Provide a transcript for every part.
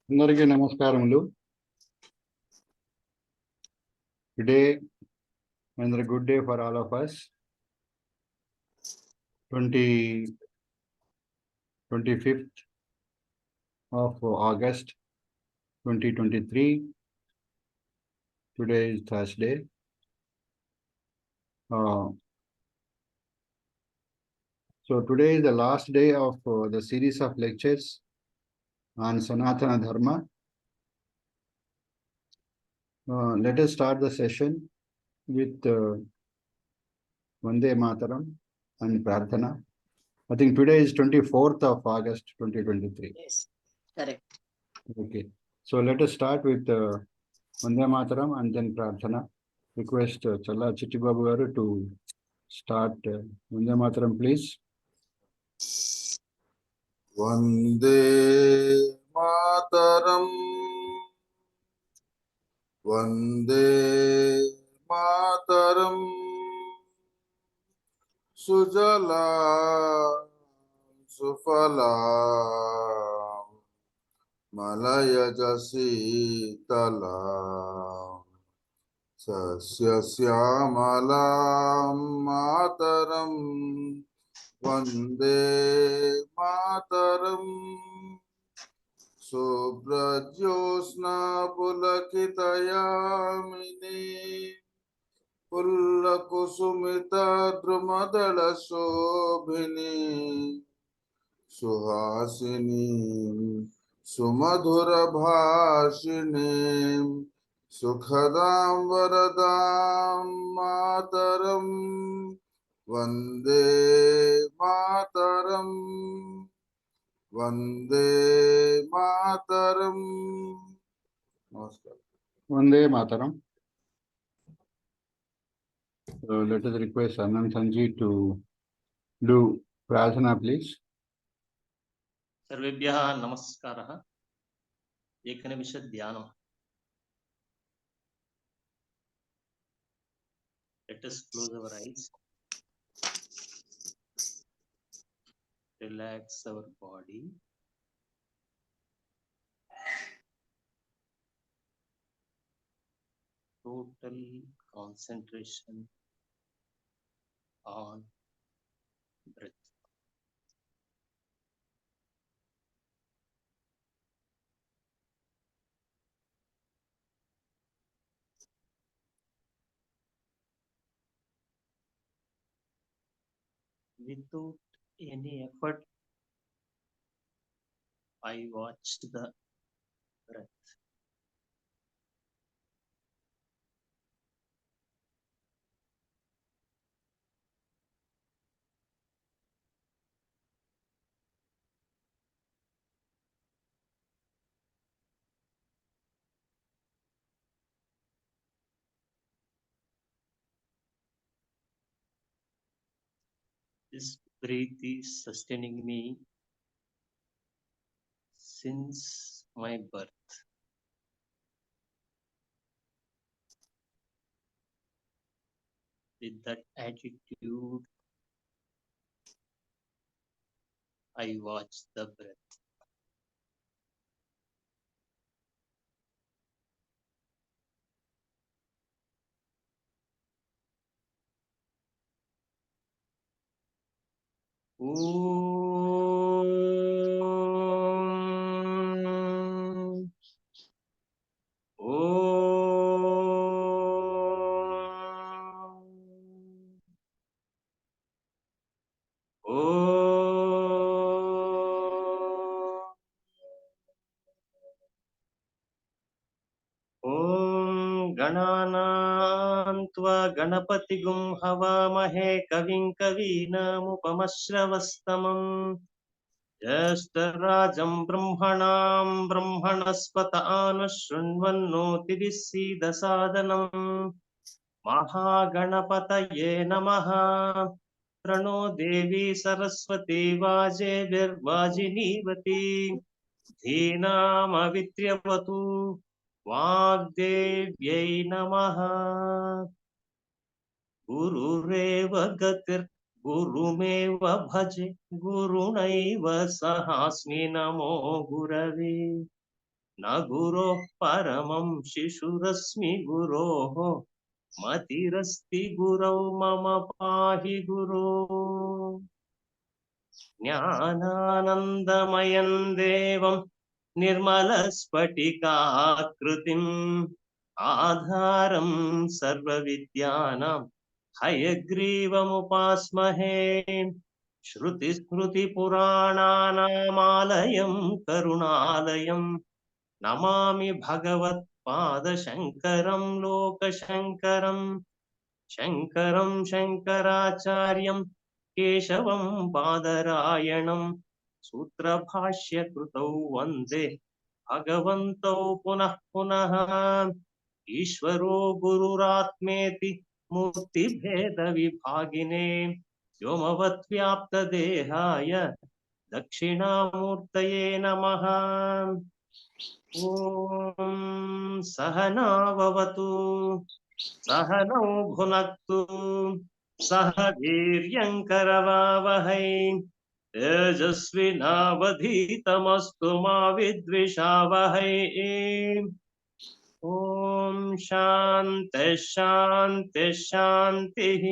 అందరికీ నమస్కారములు. Today is a good day for all of us. 25th of August 2023. Today is Thursday. So today is the last day of the series of lectures on Sanaatana Dharma. Let us start the session with Vande Mataram and Prarthana. I think today is 24th of August 2023. Yes, correct. Okay. So let us start with Vande Mataram and then Prarthana. Request Challa Chitti Babu garu to start Vande Mataram, please. Vande Mataram, Vande Mataram, Sujala Sufala Malaya Jasitala Sasya Syamalam Mataram Vande Mataram Subrajyosna Pulakitayamini Pullakusumita Drumadala Shobhini Suhasini Sumadhura Bhashini Sukhadam Varadam Mataram Vande Mataram Vande Mataram. Namaskar. Vande Mataram. So let us request Anand Sanji to do Prarthana, please. सर्वेभ्यः नमस्कारः. एकनिमिष ध्यानम्. Let us close our eyes. Relax our body. Total concentration on breath. Without any effort, I watched the breath. This breath is sustaining me since my birth. With that attitude, I watch the breath. Om. गणानां त्वा गणपतिगुं हवामहे कविं कवीनामुपमश्रवस्तमम् ज्येष्ठराजं ब्रह्मणां ब्रह्मणस्पत आनुशृण्वन्नोतिभिः सीदसादनम् महागणपतये नमः। प्रणो देवी सरस्वती वाजेभिर्वाजिनीवती धीनामवित्र्यवतु वाग्देव्यै नमः। गुरुरेव गतिर्गुरुमेव भजे गुरुणैव सहास्मि नमो गुरवे। न गुरोः परमं शिशुरस्मि गुरोः मतिरस्ति गुरौ मम पाहि गुरो ज्ञानानन्दमयं देवं निर्मलस्फटिकाकृतिम् आधारं सर्वविद्यानां हयग्रीवमुपास्महे श्रुतिस्मृतिपुराणानामालयं करुणालयं नमामि भगवत्पादशङ्करं लोकशङ्करम् शङ्करं शङ्कराचार्यं केशवं बादरायणं सूत्रभाष्यकृतौ वन्दे भगवन्तौ पुनः पुनः ईश्वरो गुरुरात्मेति मूर्तिभेदविभागिने व्योमवद्व्याप्तदेहाय दक्षिणामूर्तये नमः ॐ सहना भवतु सहनौ भुनक्तु सह वीर्यङ्करवावहै तेजस्विनावधीतमस्तु मा विद्विषावहै ॐ शान्तिः शान्तिः शान्तिः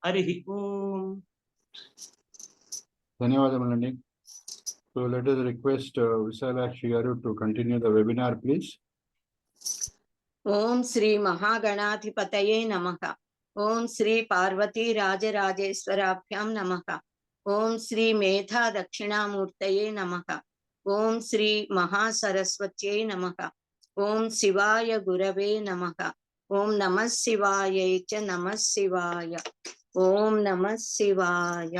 हरिः ॐ ధన్యవాదములండి. So let us request Visalaksh garu to continue the webinar, please. ఓం శ్రీ మహాగణాధిపతయే నమః. ఓం శ్రీ పార్వతీ రాజరాజేశ్వరాభ్యాం నమః. ఓం శ్రీ మేధా దక్షిణామూర్తయే నమః. ఓం శ్రీ మహాసరస్వత్యై నమః. ఓం శివాయ గురవే నమః. ఓం నమః శివాయై చ నమః శివాయ. ఓం నమః శివాయ.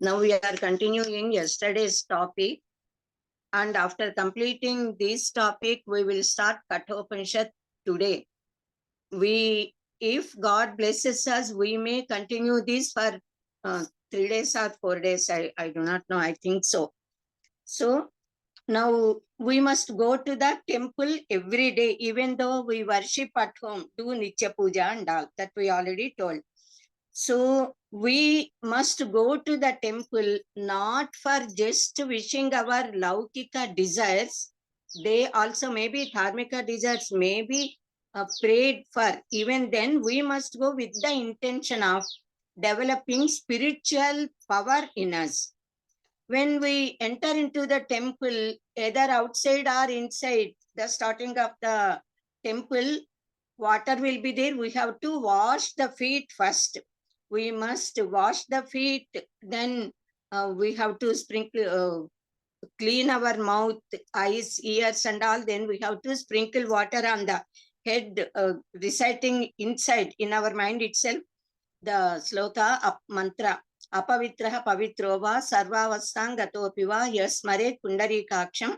Now we are continuing yesterday's topic, and after completing this topic we will start Kathopanishad today. If God blesses us, we may continue this for 3 days or 4 days. I do not know. I think so. So now we must go to the temple every day, even though we worship at home, do Nitya Puja and all that we already told. So we must go to the temple not for just wishing our laukika desires. They also may be dharmika desires, may be prayed for. Even then we must go with the intention of developing spiritual power in us. When we enter into the temple, either outside or inside the starting of the temple, water will be there. We have to wash the feet first. We must wash the feet, then we have to sprinkle, clean our mouth, eyes, ears and all. Then we have to sprinkle water on the head, reciting inside in our mind itself the sloka mantra. Apavitraha pavitro va sarvavastang gatopi va yasmare pundarikaksham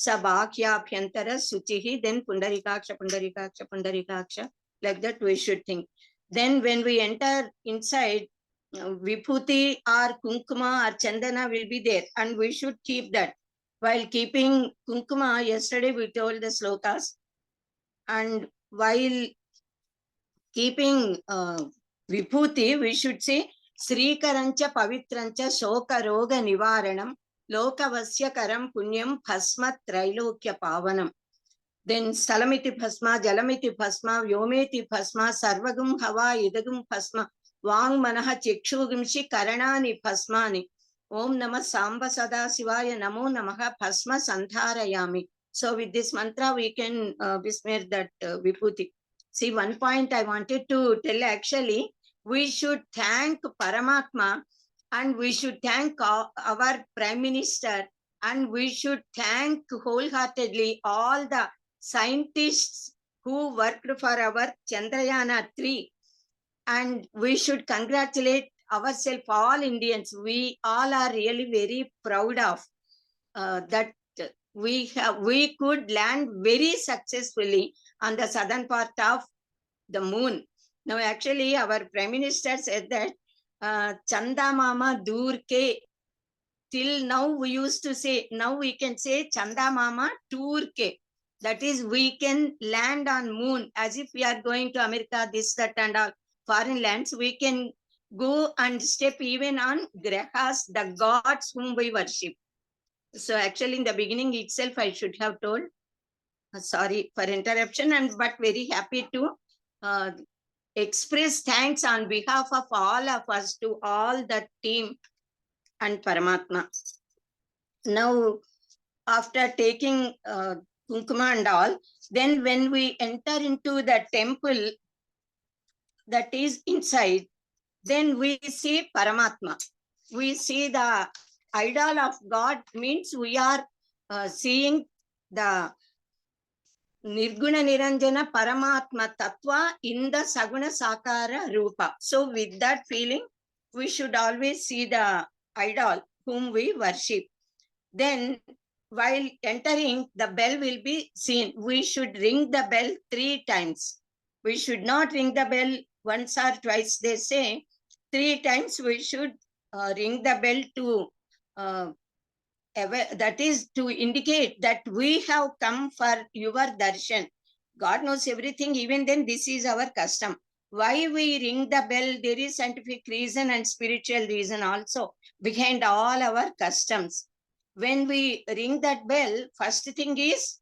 sabhakyabhyantara suchihi. Then pundarikaksha pundarikaksha pundarikaksha, like that we should think. Then when we enter inside, vibhuti or kunkuma or chandana will be there, and we should keep that. While keeping kunkuma, yesterday we told the slokas, and while keeping vibhuti, we should say Srikarancha pavitrancha shoka roga nivaranam lokavasya karam punyam bhasma trailokya pavanam. Then salamiti bhasma, jalamiti bhasma, vyometi bhasma, sarvagum hava idagum bhasma, vang manaha chikshugimshi karanani bhasmani. Om namah samba sada sivaya namo namaha bhasma sandharayami. So with this mantra we can besmear that vibhuti. See, one point I wanted to tell, actually we should thank Paramatma, and we should thank our Prime Minister, and we should thank wholeheartedly all the scientists who worked for our Chandrayana 3, and we should congratulate ourselves, all Indians. We all are really very proud of that we could land very successfully on the southern part of the moon. Now actually our Prime Minister said that Chanda Mama Dur ke. Till now we used to say, now we can say Chanda Mama Tour ke. That is, we can land on moon as if we are going to America, this, that and all foreign lands. We can go and step even on grahas, the gods whom we worship. So actually in the beginning itself I should have told sorry for interruption, but very happy to express thanks on behalf of all of us to all the team and Paramatma. Now, after taking Kunkuma and all, then when we enter into the temple that is inside, then we see Paramatma. We see the idol of God, means we are seeing the Nirguna Niranjana Paramatma Tattva in the Saguna Sakara Rupa. So with that feeling, we should always see the idol whom we worship. Then while entering, the bell will be seen. We should ring the bell 3 times. We should not ring the bell once or twice, they say. 3 times we should ring the bell to that is to indicate that we have come for your darshan. God knows everything. Even then, this is our custom. Why we ring the bell? There is scientific reason and spiritual reason also behind all our customs. When we ring that bell, first thing is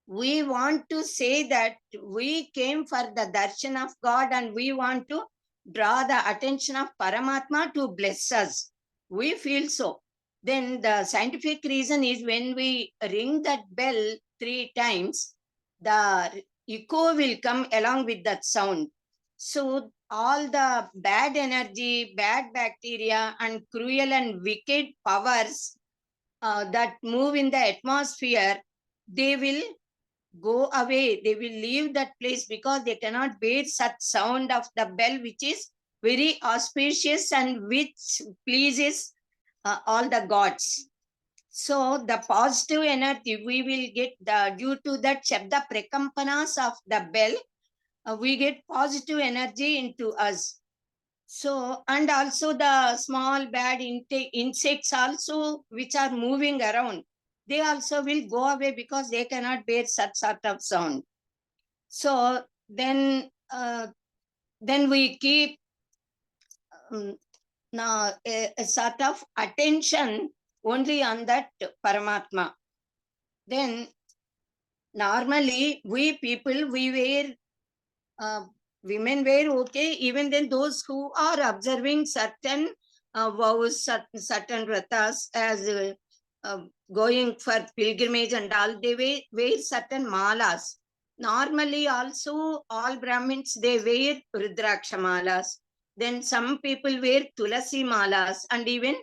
we want to say that we came for the darshan of God and we want to draw the attention of Paramatma to bless us. We feel so. Then the scientific reason is when we ring that bell 3 times, the echo will come along with that sound. So all the bad energy, bad bacteria, and cruel and wicked powers that move in the atmosphere, they will go away. They will leave that place because they cannot bear such sound of the bell, which is very auspicious and which pleases all the gods. So the positive energy we will get due to that Shabda Prekampanas of the bell, we get positive energy into us. So, and also the small bad insects also which are moving around, they also will go away because they cannot bear such sort of sound. So then we keep now a sort of attention only on that Paramatma. Then normally we people, we wear women wear okay, even then those who are observing certain vows, certain vratas, as going for pilgrimage and all, they wear certain malas. Normally also all Brahmins, they wear Rudraksha malas. Then some people wear Tulasi malas and even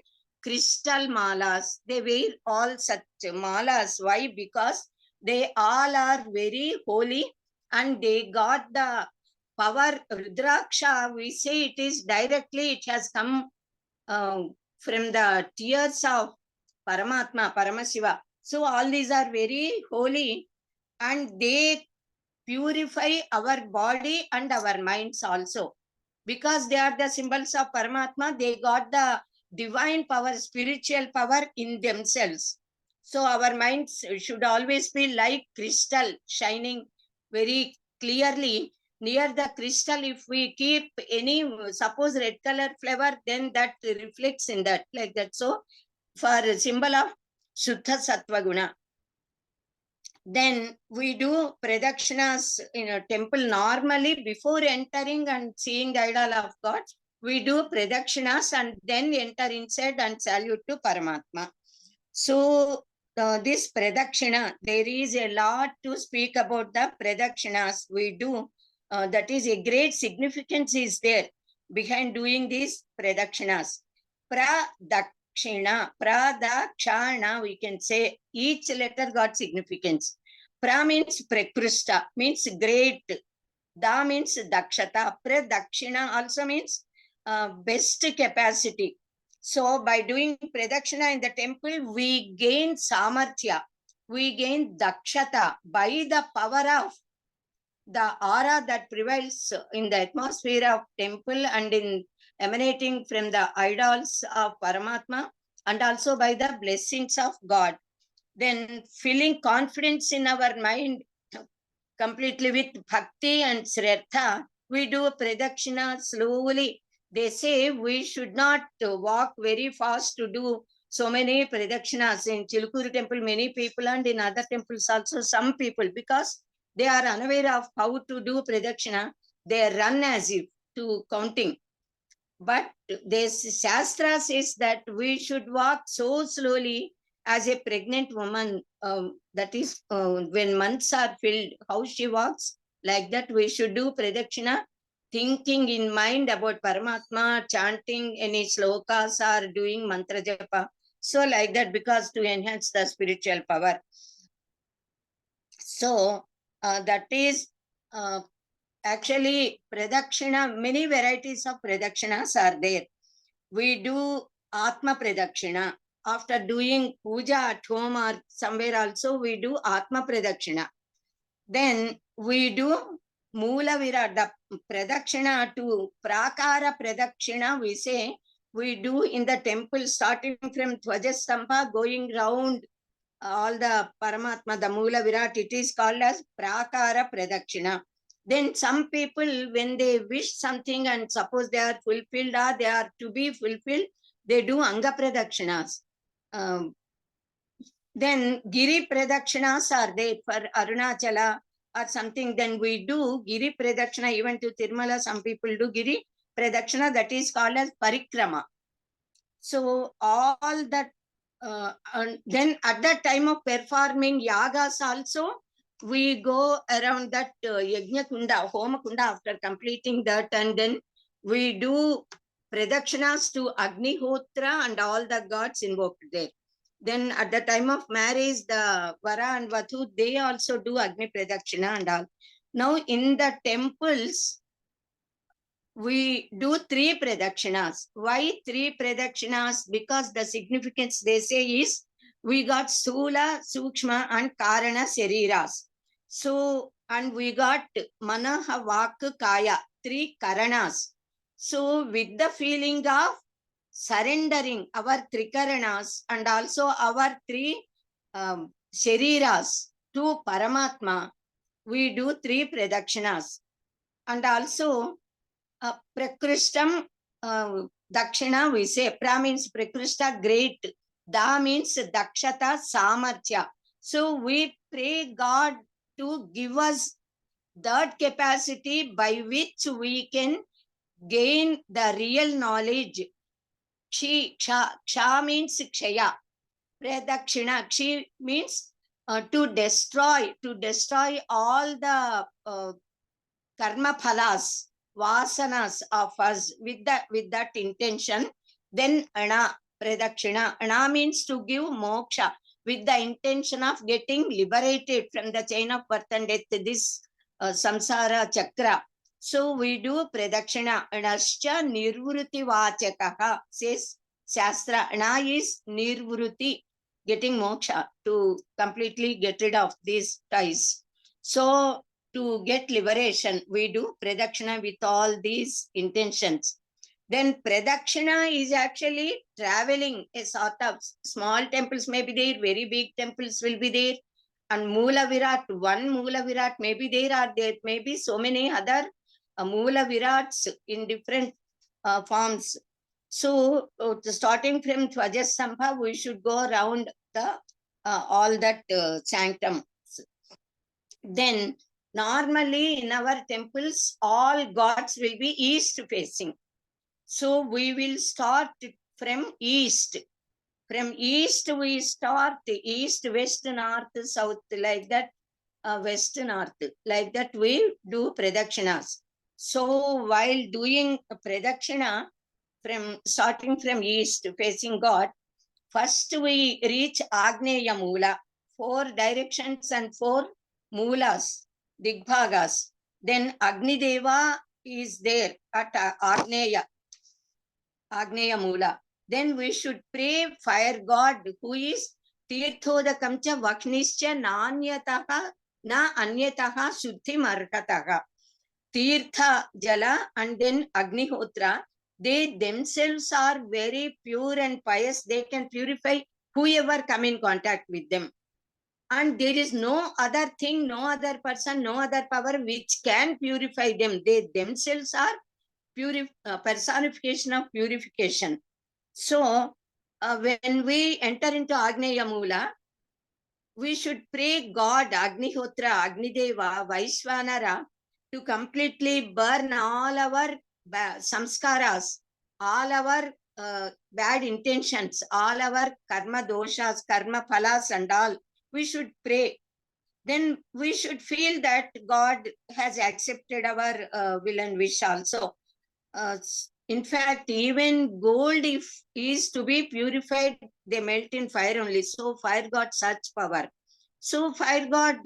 crystal malas. They wear all such malas. Why? Because they all are very holy and they got the power. Rudraksha, we say it is directly, it has come from the tears of Paramatma, Paramashiva. So all these are very holy and they purify our body and our minds also. Because they are the symbols of Paramatma, they got the divine power, spiritual power in themselves. So our minds should always be like crystal, shining very clearly. Near the crystal, if we keep any, suppose red color flower, then that reflects in that, like that. So for a symbol of Shuddha Sattva Guna. Then we do pradakshinas in a temple. Normally, before entering and seeing the idol of God, we do pradakshinas and then enter inside and salute to Paramatma. So this pradakshina, there is a lot to speak about the pradakshinas we do. That is a great significance is there behind doing these pradakshinas. Pradakshina, pradakshana, we can say each letter got significance. Pra means prakrusta, means great. Da means dakshata. Pradakshina also means best capacity. So by doing pradakshina in the temple, we gain samarthya, we gain dakshata by the power of the aura that prevails in the atmosphere of temple and in emanating from the idols of Paramatma and also by the blessings of God. Then feeling confidence in our mind completely with bhakti and shraddha, we do pradakshina slowly. They say we should not walk very fast to do so many pradakshinas in Chilukuru temple, many people, and in other temples also some people, because they are unaware of how to do pradakshina, they run as if to counting. But this Shastra says that we should walk so slowly as a pregnant woman, that is, when months are filled, how she walks, like that we should do pradakshina, thinking in mind about Paramatma, chanting any slokas or doing mantra japa. So like that, because to enhance the spiritual power. So that is actually pradakshina, many varieties of pradakshinas are there. We do Atma Pradakshina. After doing puja at home or somewhere also, we do Atma Pradakshina. Then we do Mula Virat, the Pradakshina to Prakara Pradakshina, we say, we do in the temple starting from Dhvajastamba, going round all the Paramatma, the Mula Virat, it is called as Prakara Pradakshina. Then some people, when they wish something and suppose they are fulfilled or they are to be fulfilled, they do Anga Pradakshinas. Then Giri Pradakshinas are there for Arunachala or something. Then we do Giri Pradakshina, even to Tirumala, some people do Giri Pradakshina, that is called as Parikrama. So all that, and then at that time of performing yagas also, we go around that Yajna Kunda, Homa Kunda after completing that, and then we do Pradakshinas to Agnihotra and all the gods invoked there. Then at the time of marriage, the Vara and Vathu, they also do Agni Pradakshina and all. Now in the temples, we do 3 pradakshinas. Why 3 pradakshinas? Because the significance they say is we got Sthula, Sukshma and Karana Shariras. So, and we got Manaha, Vak, Kaya, 3 Karanas. So, with the feeling of surrendering our 3 Karanas and also our 3 Shariras to Paramatma, we do 3 pradakshinas. And also, Prakrishtam, Dakshina, we say. Pra means Prakrishta, great. Da means Dakshata, Samarthya. So we pray God to give us that capacity by which we can gain the real knowledge. Ksha means Kshaya. Pradakshina, Kshi means to destroy all the karma phalas, vasanas of us with that intention. Then Ana Pradakshina. Ana means to give moksha with the intention of getting liberated from the chain of birth and death, this samsara chakra. So we do Pradakshina. Anascha nirvruti vachakaha, says Shastra. Ana is nirvruti, getting moksha, to completely get rid of these ties. So to get liberation, we do Pradakshina with all these intentions. Then Pradakshina is actually traveling, a sort of small temples may be there, very big temples will be there. And Mula Virat, one Mula Virat may be there, or there may be so many other Mula Virats in different forms. So starting from Dhvajastamba, we should go around the all that sanctum. Then normally in our temples, all gods will be east facing. So we will start from east. From east, we start east, west, north, south, like that, west, north, like that we do pradakshinas. So while doing a pradakshina, starting from east facing God, first we reach Agneya Mula, 4 directions and 4 Mulas, Digbhagas. Then Agni Deva is there at Agneya Mula. Then we should pray fire God, who is Tirthodakamcha Vaknischa Nanyataha Na Anyataha Shuddhim Arkataha. Tirtha Jala and then Agnihotra, they themselves are very pure and pious. They can purify whoever come in contact with them. And there is no other thing, no other person, no other power which can purify them. They themselves are personification of purification. So when we enter into Agneya Mula, we should pray God, Agnihotra, Agnideva, Vaishvanara, to completely burn all our samskaras, all our bad intentions, all our karma doshas, karma phalas and all. We should pray. Then we should feel that God has accepted our will and wish also. In fact, even gold, if is to be purified, they melt in fire only. So fire got such power. So fire God,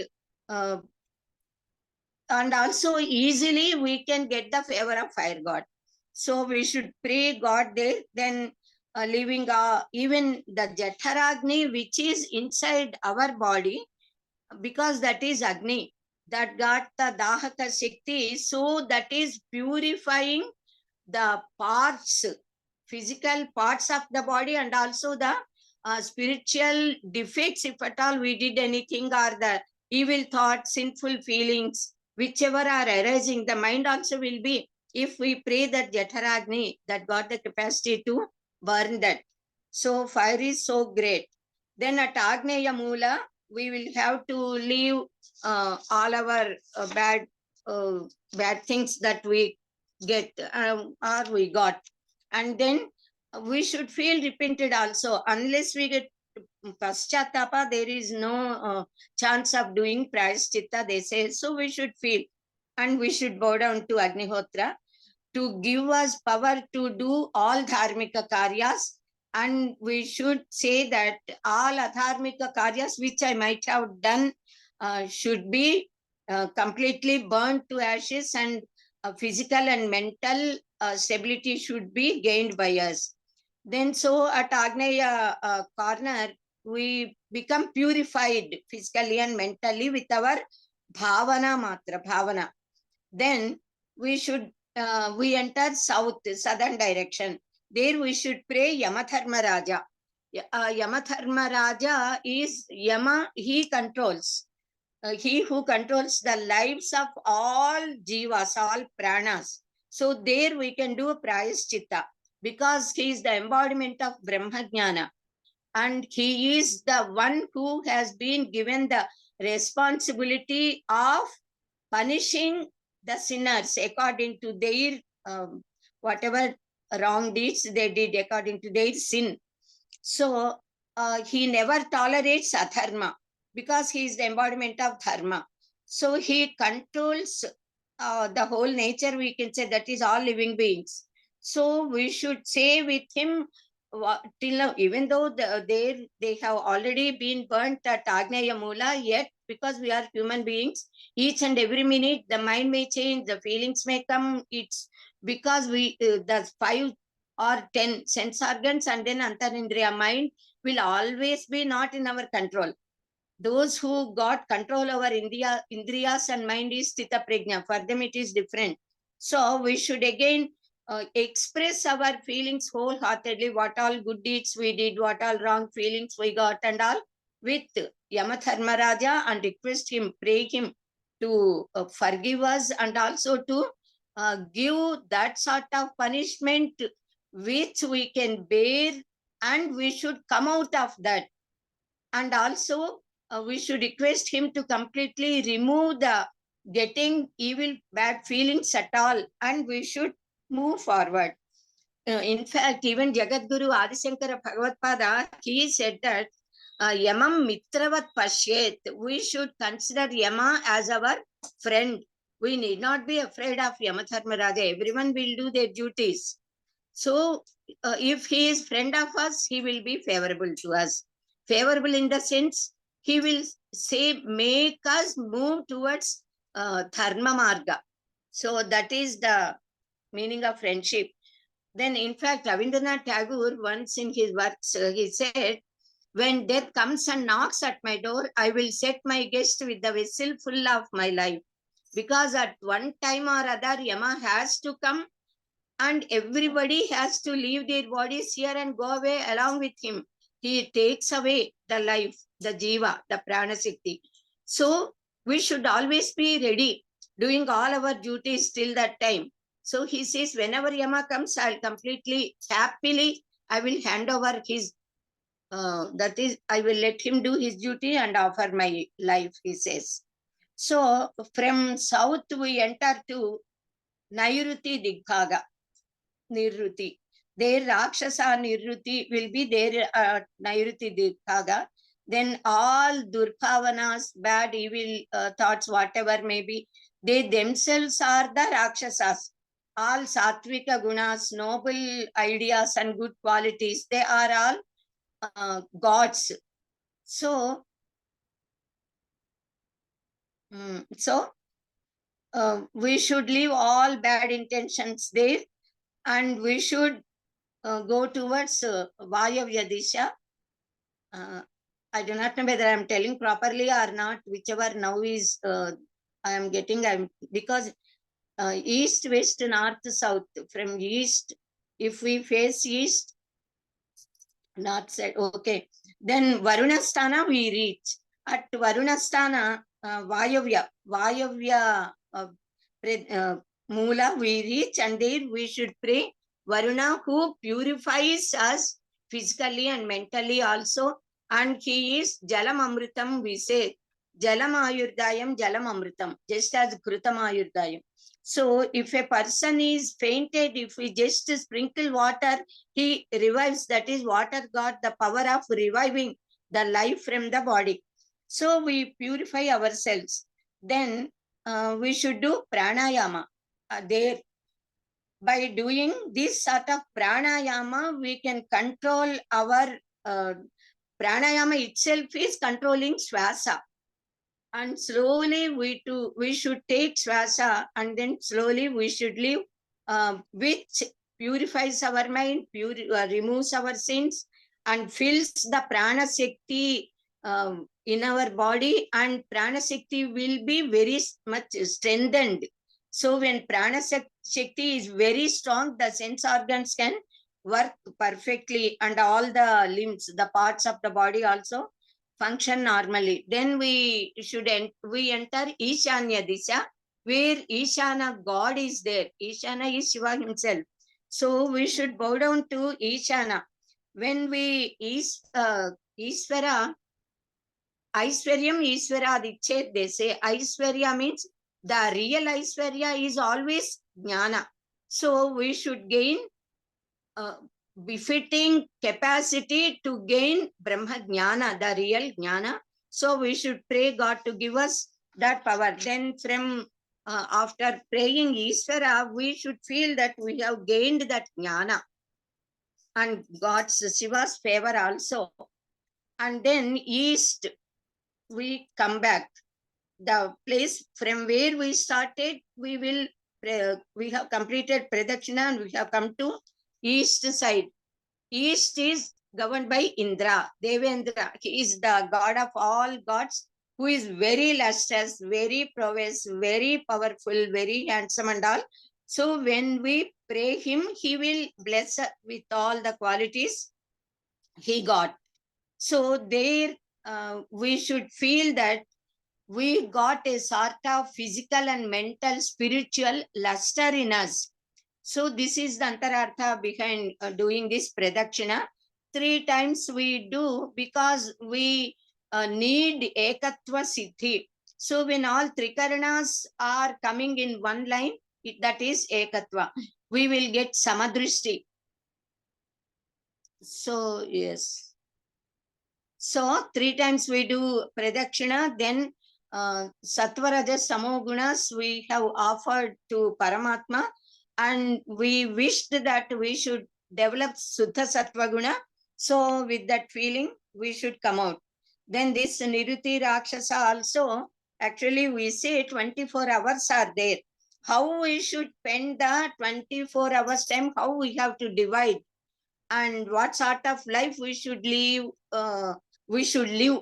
and also easily we can get the favor of fire God. So we should pray God there. Then leaving even the Jatharagni, which is inside our body, because that is Agni, that got the Dahaka Shakti. So that is purifying the parts, physical parts of the body, and also the spiritual defects, if at all we did anything, or the evil thoughts, sinful feelings, whichever are arising, the mind also will be, if we pray that Jatharagni, that got the capacity to burn that. So fire is so great. Then at Agneya Mula, we will have to leave all our bad things that we get or we got, and then we should feel repented also. Unless we get paschatapa, there is no chance of doing prayaschitta, they say. So we should feel, and we should bow down to Agnihotra to give us power to do all dharmika karyas. And we should say that all adharmika karyas which I might have done should be completely burnt to ashes, and physical and mental stability should be gained by us. Then so at Agneya corner, we become purified physically and mentally with our bhavana matra, bhavana. Then we should, we enter southern direction. There we should pray Yamadharma Raja. Yamadharma Raja is Yama, he controls. He who controls the lives of all jivas, all pranas. So there we can do prayaschitta, because he is the embodiment of Brahmajnana. And he is the one who has been given the responsibility of punishing the sinners according to their whatever wrong deeds they did, according to their sin. So he never tolerates adharma, because he is the embodiment of dharma. So he controls the whole nature, we can say, that is all living beings. So we should say with him till now, even though they have already been burnt at Agneya Mula, yet because we are human beings, each and every minute the mind may change, the feelings may come. It's because we the 5 or 10 sense organs and then Antarindriya mind will always be not in our control. Those who got control over Indriyas and mind is Sthita Prajna. For them it is different. So we should again express our feelings wholeheartedly, what all good deeds we did, what all wrong feelings we got and all, with Yamadharma Raja, and request him, pray him to forgive us, and also to give that sort of punishment which we can bear, and we should come out of that. And also we should request him to completely remove the getting evil bad feelings at all, and we should move forward. In fact, even Jagadguru Adisankara Bhagavad-pada, he said that Yamam Mitravat Pashyet, we should consider Yama as our friend. We need not be afraid of Yamadharma Raja. Everyone will do their duties. So if he is friend of us, he will be favorable to us. Favorable in the sense, he will say, make us move towards Dharma Marga. So that is the meaning of friendship. Then in fact, Rabindranath Tagore once in his works, he said, when death comes and knocks at my door, I will set my guest with the vessel full of my life. Because at one time or other, Yama has to come, and everybody has to leave their bodies here and go away along with him. He takes away the life, the jiva, the pranashakti. So we should always be ready, doing all our duties till that time. So he says, whenever Yama comes, I'll completely, happily, I will hand over his that is, I will let him do his duty and offer my life, he says. So from south we enter to Nairuti Digbhaga, Nirruti. There Rakshasa Nirruti will be there at Nairuti Digbhaga. Then all Durpavanas, bad, evil thoughts, whatever may be, they themselves are the Rakshasas. All Sattvika Gunas, noble ideas and good qualities, they are all gods. So, we should leave all bad intentions there, and we should go towards Vayavya Disha. I do not know whether I am telling properly or not, whichever now is I am getting, because east, west, north, south. From east, if we face east, north side, okay. Then Varunasthana we reach. At Varunasthana, Vayavya Mula we reach, and there we should pray Varuna, who purifies us physically and mentally also, and he is Jalam Amritam, we say. Jalam Ayurdayam, Jalam Amritam, just as Krutam Ayurdayam. So if a person is fainted, if we just sprinkle water, he revives. That is, water got the power of reviving the life from the body. So we purify ourselves. Then we should do pranayama. There, by doing this sort of pranayama, we can control our pranayama itself is controlling swasa. And slowly we should take swasa, and then slowly we should live, which purifies our mind, removes our sins, and fills the prana shakti in our body, and prana shakti will be very much strengthened. So when prana shakti is very strong, the sense organs can work perfectly, and all the limbs, the parts of the body also function normally. Then we enter Ishanya Disha, where Ishana God is there. Ishana is Shiva himself. So we should bow down to Ishana. When we Ishvara, Aishwaryam Ishvara Adichet, they say Aishwarya means the real Aishwarya is always Jnana. So we should gain befitting capacity to gain Brahma Jnana, the real Jnana. So we should pray God to give us that power. Then from after praying Ishvara, we should feel that we have gained that Jnana and God's Shiva's favor also. And then east, we come back. The place from where we started, we have completed Pradakshina and we have come to east side. East is governed by Indra, Devendra. He is the god of all gods, who is very lustrous, very prowess, very powerful, very handsome and all. So when we pray him, he will bless us with all the qualities he got. So there we should feel that we got a sort of physical and mental, spiritual luster in us. So this is the antarartha behind doing this pradakshina. 3 times we do because we need ekatva siddhi. So when all trikaranas are coming in one line, that is ekatva. We will get samadrishti. So yes. So 3 times we do pradakshina, then sattva rajas tamo gunas we have offered to Paramatma, and we wished that we should develop Suddha Sattva Guna. So with that feeling, we should come out. Then this Niruti Rakshasa also, actually we say 24 hours are there. How we should spend the 24 hours time, how we have to divide, and what sort of life we should live,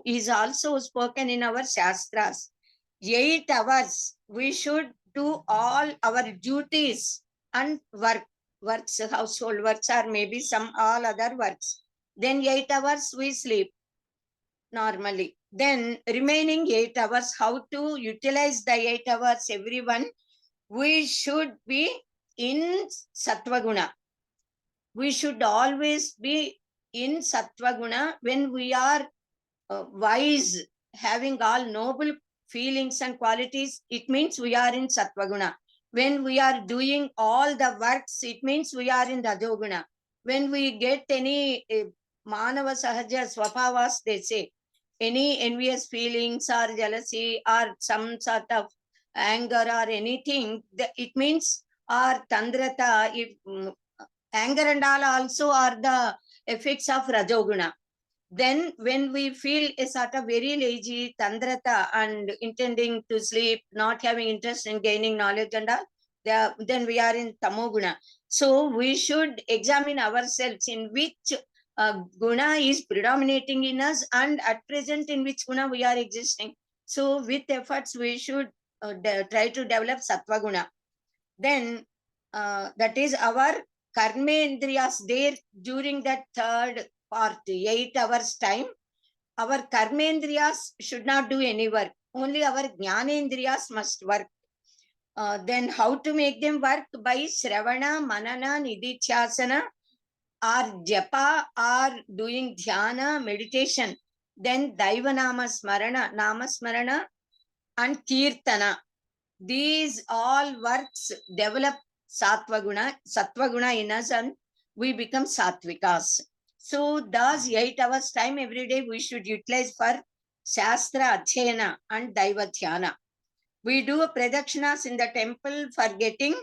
is also spoken in our Shastras. 8 hours, we should do all our duties and works, household works, or maybe some all other works. Then 8 hours we sleep normally. Then remaining 8 hours, how to utilize the 8 hours, everyone, we should be in Sattva Guna. We should always be in Sattva Guna, when we are wise, having all noble feelings and qualities, it means we are in Sattva Guna. When we are doing all the works, it means we are in Rajoguna. When we get any Manava Sahaja Swapavas, they say, any envious feelings or jealousy or some sort of anger or anything, it means our Tandrata, if anger and all also are the effects of Rajoguna. Then when we feel a sort of very lazy, Tandrata, and intending to sleep, not having interest in gaining knowledge and all, then we are in Tamoguna. So we should examine ourselves in which guna is predominating in us, and at present in which guna we are existing. So with efforts, we should try to develop Sattva Guna. Then that is our karmendriyas there during that third part, 8 hours time. Our karmendriyas should not do any work. Only our jnanendriyas must work. Then how to make them work? By Shravana, Manana, Nididhyasana, or Japa, or doing Dhyana, meditation. Then Daiva Nama Smarana, and Kirtana. These all works develop Sattva Guna in us, and we become Sattvikas. So thus 8 hours time every day we should utilize for Shastra Adhyayana and Daiva Dhyana. We do pradakshinas in the temple for getting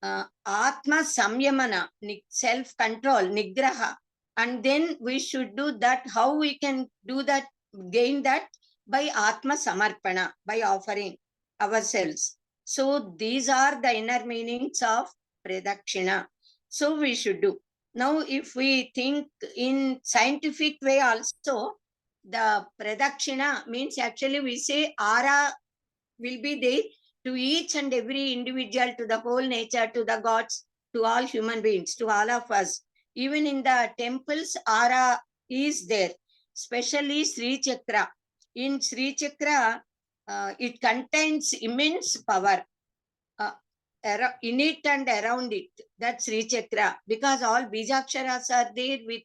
Atma Samyamana, self-control, Nigraha. And then we should do that. How we can do that, gain that? By Atma Samarpana, by offering ourselves. So these are the inner meanings of Pradakshina. So we should do. Now, if we think in scientific way also, the Pradakshina means actually we say Ara will be there to each and every individual, to the whole nature, to the gods, to all human beings, to all of us. Even in the temples, Ara is there, especially Sri Chakra. In Sri Chakra, it contains immense power in it and around it. That's Sri Chakra, because all Bijaksharas are there with,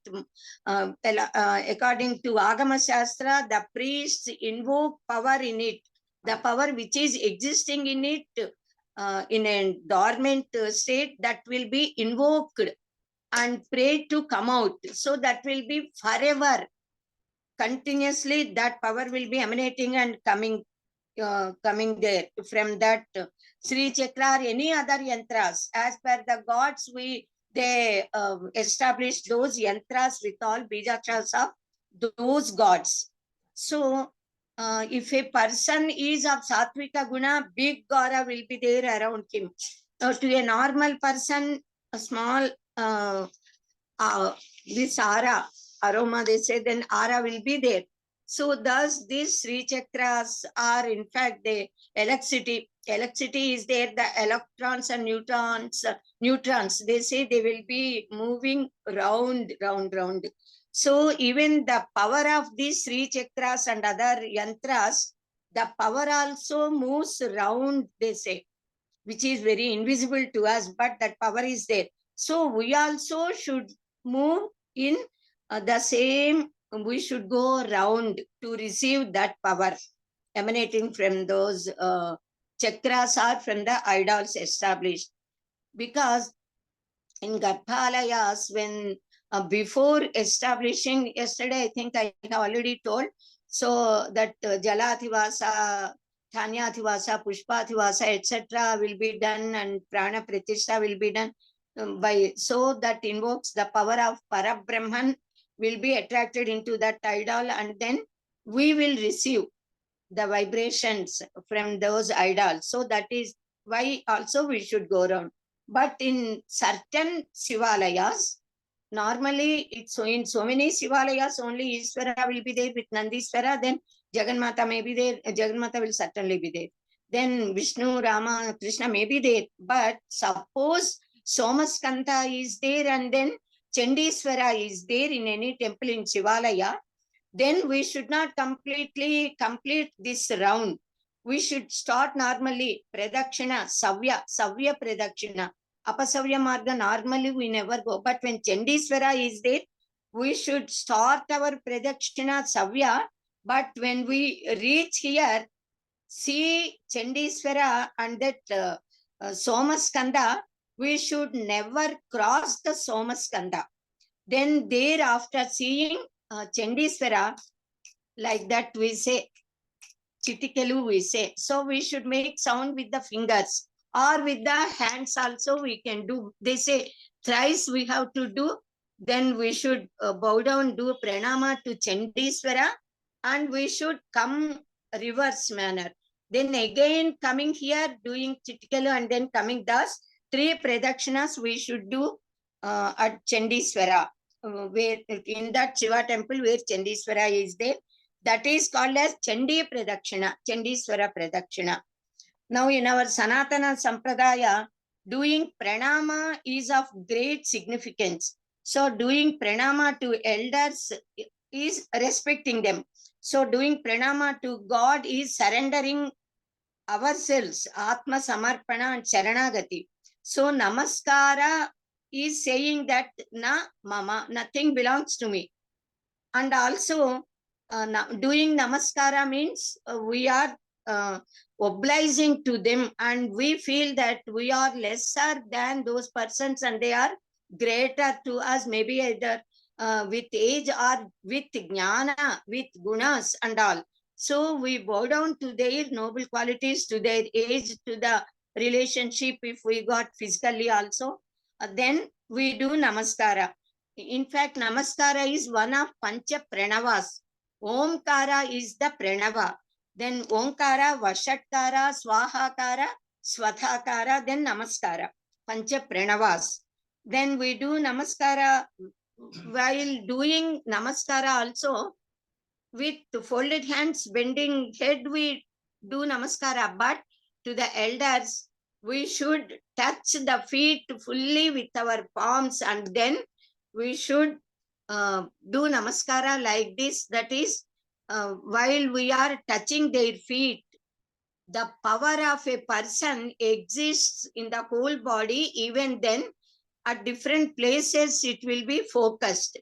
according to Agama Shastra, the priests invoke power in it. The power which is existing in it in a dormant state, that will be invoked and prayed to come out. So that will be forever. Continuously that power will be emanating and coming there from that Sri Chakra or any other yantras. As per the gods, they establish those yantras with all bijaksharas of those gods. So if a person is of Sattvika Guna, big aura will be there around him. To a normal person, a small this aura, aroma, they say, then aura will be there. So thus these Sri Chakras are in fact the electricity. Electricity is there, the electrons and neutrons, they say they will be moving round. So even the power of these Sri Chakras and other yantras, the power also moves round, they say, which is very invisible to us, but that power is there. So we also should move in the same, we should go round to receive that power emanating from those chakras or from the idols established. Because in Garbhalayas, when before establishing, yesterday I think I have already told, so that Jalathivasa, Thanyathivasa, Pushpathivasa, etc. will be done, and Prana Pratishtha will be done by, so that invokes the power of Parabrahman will be attracted into that idol, and then we will receive the vibrations from those idols. So that is why also we should go around. But in certain Shivalayas, normally it's so in so many Shivalayas only Ishvara will be there with Nandisvara, then Jagannatha may be there, Jagannatha will certainly be there. Then Vishnu, Rama, Krishna may be there. But suppose Somaskanda is there and then Chandisvara is there in any temple in Shivalaya, then we should not completely complete this round. We should start normally Pradakshina, Savya Pradakshina. Apasavya Marga, normally we never go. But when Chandisvara is there, we should start our Pradakshina Savya, but when we reach here, see Chandiswara and that Somaskanda, we should never cross the Somaskanda. Then there, after seeing Chandiswara, like that we say, Chitikalu we say. So we should make sound with the fingers or with the hands also we can do. They say thrice we have to do. Then we should bow down, do pranama to Chandiswara, and we should come reverse manner. Then again coming here, doing Chitikalu and then coming thus. 3 pradakshinas we should do at Chandiswara, where in that Shiva temple where Chandiswara is there. That is called as Chandi Pradakshina, Chandiswara Pradakshina. Now in our Sanaatana Sampradaya, doing pranama is of great significance. So doing pranama to elders is respecting them. So doing pranama to God is surrendering ourselves, Atma Samarpana and Sharanagati. So Namaskara is saying that na mama, nothing belongs to me. And also doing Namaskara means we are obliging to them, and we feel that we are lesser than those persons and they are greater to us, maybe either with age or with jnana, with gunas and all. So we bow down to their noble qualities, to their age, to the relationship if we got physically also. Then we do Namaskara. In fact, Namaskara is one of Pancha Pranavas. Omkara is the Pranava. Then Omkara, Vashatkara, Swahakara, Swathakara, then Namaskara. Pancha Pranavas. Then we do Namaskara. While doing Namaskara also, with folded hands, bending head, we do Namaskara. But to the elders, we should touch the feet fully with our palms, and then we should do Namaskara like this. That is, while we are touching their feet, the power of a person exists in the whole body. Even then, at different places, it will be focused.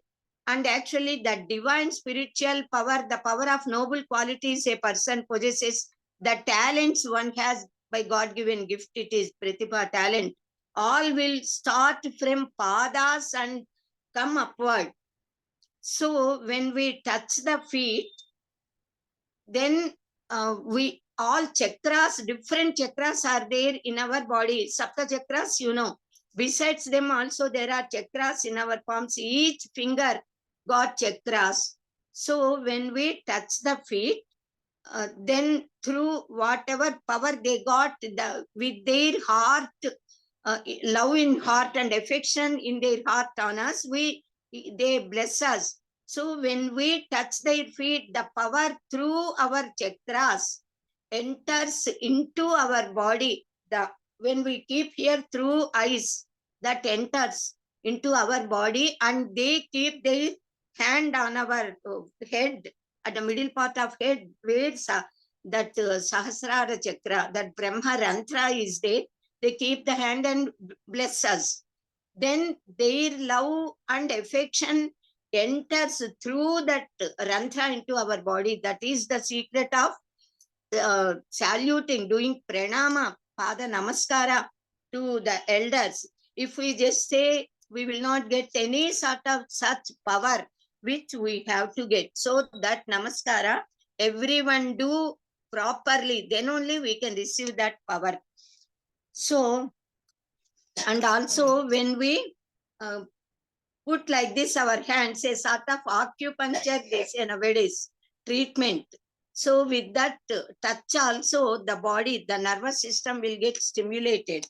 And actually, the divine spiritual power, the power of noble qualities a person possesses, the talents one has by God-given gift, it is Pratibha talent, all will start from padas and come upward. So when we touch the feet, then we all chakras, different chakras are there in our body. Sapta chakras, you know. Besides them also there are chakras in our palms. Each finger got chakras. So when we touch the feet, then through whatever power they got, with their heart, love in heart and affection in their heart on us, they bless us. So when we touch their feet, the power through our chakras enters into our body. When we keep here through eyes, that enters into our body, and they keep their hand on our head, at the middle part of head, where that Sahasrara chakra, that Brahma Rantra is there. They keep the hand and bless us. Then their love and affection enters through that Rantra into our body. That is the secret of saluting, doing pranama, pada namaskara to the elders. If we just say, we will not get any sort of such power which we have to get. So that namaskara, everyone do properly, then only we can receive that power. So, and also when we put like this our hands, a sort of acupuncture, they say nowadays, treatment. So with that touch also, the body, the nervous system will get stimulated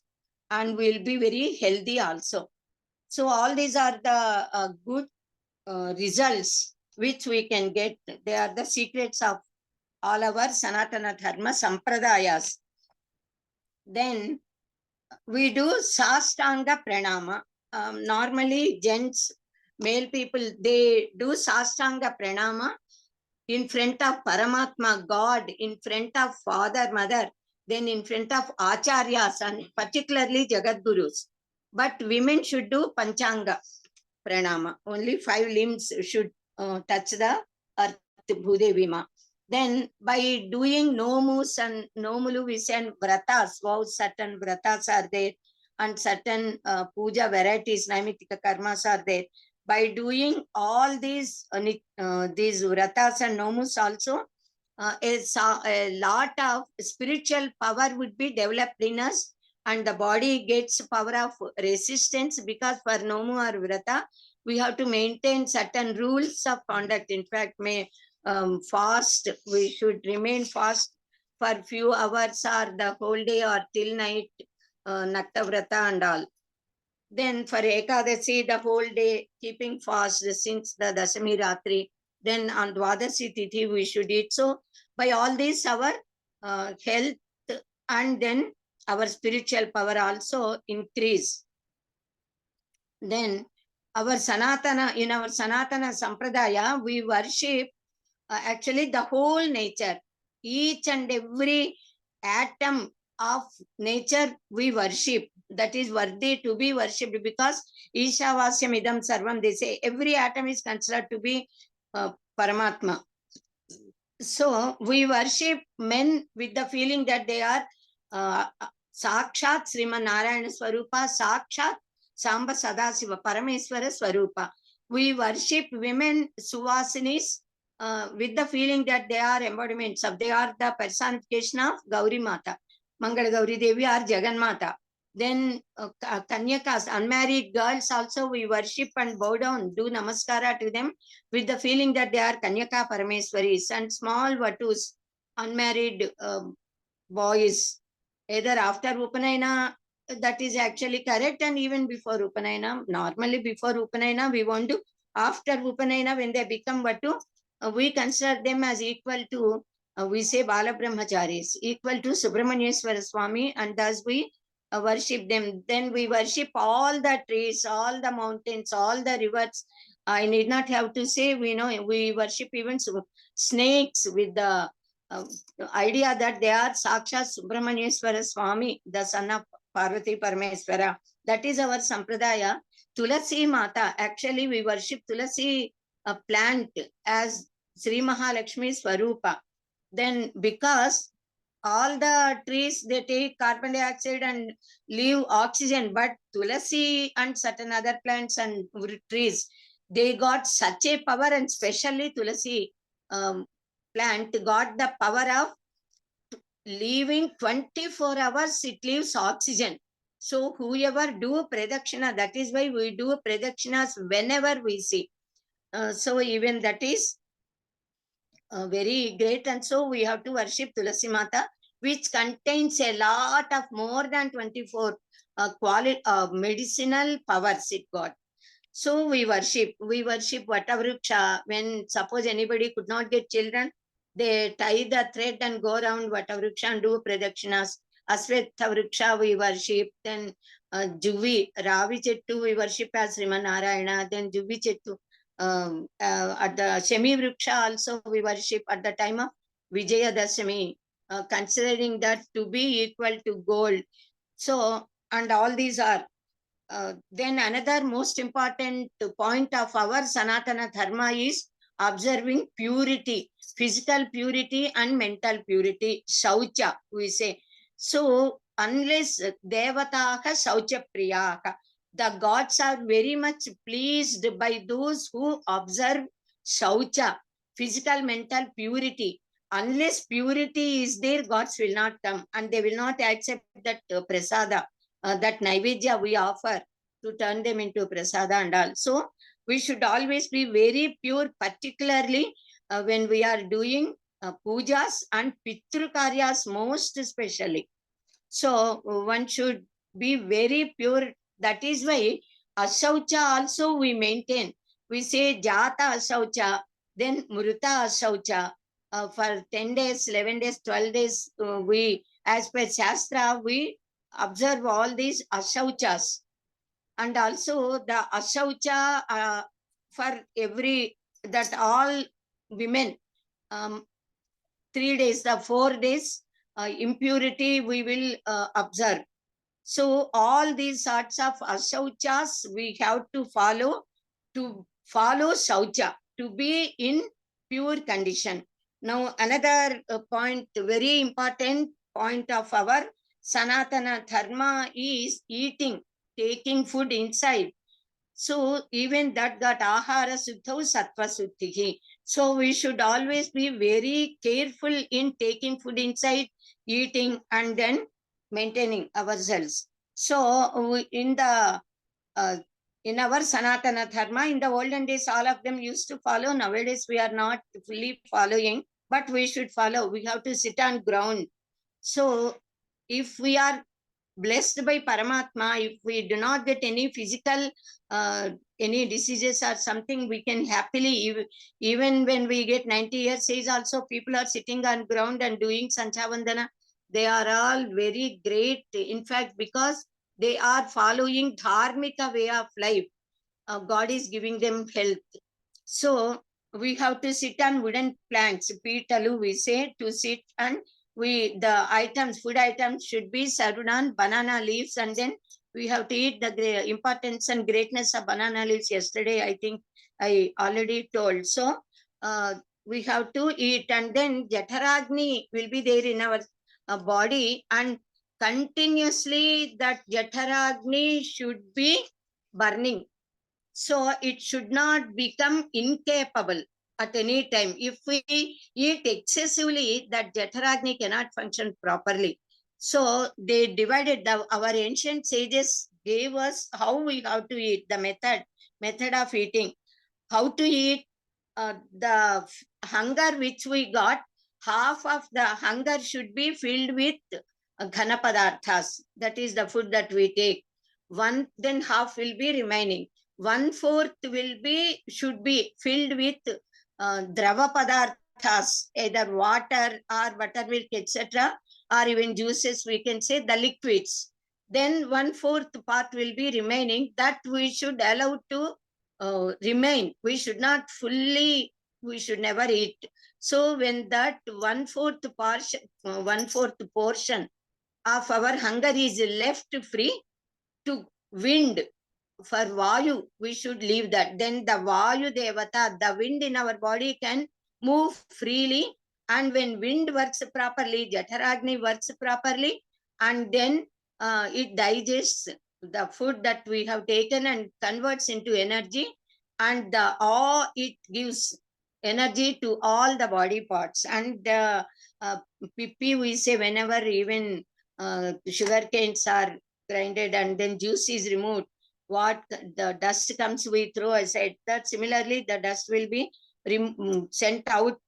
and will be very healthy also. So all these are the good results which we can get. They are the secrets of all our Sanatana Dharma Sampradayas. Then we do Sastanga Pranama. Normally gents, male people, they do Sastanga Pranama in front of Paramatma, God, in front of Father, Mother, then in front of Acharyas and particularly Jagadgurus. But women should do Panchanga. pranama. Only 5 limbs should touch the earth, Bhudevima. Then by doing nomus and nomulu, we say, and vratas, vows, certain vratas are there, and certain puja varieties, naimitika karmas are there. By doing all these vratas and nomus also, a lot of spiritual power would be developed in us, and the body gets power of resistance, because for nomu or vrata, we have to maintain certain rules of conduct. In fact, fast, we should remain fast for few hours or the whole day or till night, Nakta Vrata and all. Then for Ekadasi, the whole day keeping fast since the Dasami Ratri. Then on Dwadasi Tithi, we should eat. So by all this, our health and then our spiritual power also increase. Then our Sanatana, in our Sanatana Sampradaya, we worship actually the whole nature. Each and every atom of nature we worship. That is worthy to be worshipped, because Ishavasyam idam sarvam, they say every atom is considered to be Paramatma. So we worship men with the feeling that they are Sakshat Sriman Narayana Swarupa, Sakshat Samba Sadasiva Parameswara Swarupa. We worship women Suvasinis with the feeling that they are embodiments of, they are the personification of Gauri Mata, Mangala Gauri Devi or Jagan Mata. Then Kanyakas, unmarried girls also, we worship and bow down, do namaskara to them with the feeling that they are Kanyaka Parameswaris. And small Vatus, unmarried boys, either after Upanayana, that is actually correct, and even before Upanayana. Normally before Upanayana, we want to, after Upanayana, when they become Vatu, we consider them as equal to, we say Bala Brahmacharis, equal to Subramanyeswara Swami, and thus we worship them. Then we worship all the trees, all the mountains, all the rivers. I need not have to say, we know, we worship even snakes with the idea that they are Sakshat Subramanyeswara Swami, the son of Parvati Parameswara. That is our Sampradaya. Tulasi Mata, actually we worship Tulasi plant as Sri Mahalakshmi Swarupa. Then because all the trees, they take carbon dioxide and leave oxygen, but Tulasi and certain other plants and trees, they got such a power, and especially Tulasi plant got the power of leaving 24 hours, it leaves oxygen. So whoever do Pradakshina, that is why we do Pradakshinas whenever we see. So even that is very great, and so we have to worship Tulasi Mata, which contains a lot of more than 24 medicinal powers it got. So we worship Vatavruksha. When suppose anybody could not get children, they tie the thread and go around Vatavruksha and do Pradakshinas. Asvethavruksha we worship. Then Juvi, Ravi Chettu we worship as Sriman Narayana. Then Juvi Chettu. At the Shemi Vriksha also we worship at the time of Vijayadashami, considering that to be equal to gold. So, and all these are. Then another most important point of our Sanatana Dharma is observing purity, physical purity and mental purity, Shaucha, we say. So, unless Devataha Shaucha Priyaka, the gods are very much pleased by those who observe Shaucha, physical, mental purity. Unless purity is there, gods will not come, and they will not accept that prasada, that naivedya we offer to turn them into prasada and all. So we should always be very pure, particularly when we are doing pujas and pitru karyas most especially. So one should be very pure. That is why asaucha also we maintain. We say jata asaucha, then mruta asaucha. For 10 days, 11 days, 12 days, we, as per Shastra, we observe all these asauchas. And also the asaucha for every, that all women, 3 days, the 4 days, impurity we will observe. So all these sorts of asauchas we have to follow to follow Saucha, to be in pure condition. Now, another point, very important point of our Sanaatana Dharma is eating, taking food inside. So even that got ahara suddhau sattva suddhihi. So we should always be very careful in taking food inside, eating, and then maintaining ourselves. So in the in our Sanatana Dharma, in the olden days, all of them used to follow. Nowadays, we are not fully following, but we should follow. We have to sit on ground. So if we are blessed by Paramatma, if we do not get any physical, any diseases or something, we can happily, even when we get 90 years age also, people are sitting on ground and doing Sanchavandana. They are all very great. In fact, because they are following Dharmika way of life, God is giving them health. So we have to sit on wooden planks, pitalu we say, to sit, and the items, food items should be served on banana leaves, and then we have to eat. The importance and greatness of banana leaves yesterday, I think I already told. So we have to eat, and then Jataragni will be there in our body, and continuously that Jataragni should be burning. So it should not become incapable at any time. If we eat excessively, that Jataragni cannot function properly. So they divided, our ancient sages gave us how we have to eat, the method of eating, how to eat. The hunger which we got, half of the hunger should be filled with ghana padarthas. That is the food that we take. Then half will be remaining. 1/4 should be filled with drava padarthas, either water or buttermilk, etc., or even juices, we can say the liquids. Then 1/4 part will be remaining, that we should allow to remain. We should not fully, we should never eat. So when that 1/4 portion of our hunger is left free to wind, for Vayu, we should leave that. Then the Vayu Devata, the wind in our body, can move freely. And when wind works properly, Jataragni works properly, and then it digests the food that we have taken and converts into energy. And it gives energy to all the body parts. And pipi, we say, whenever even sugar canes are grinded and then juice is removed, what the dust comes, we throw aside. That similarly, the dust will be sent out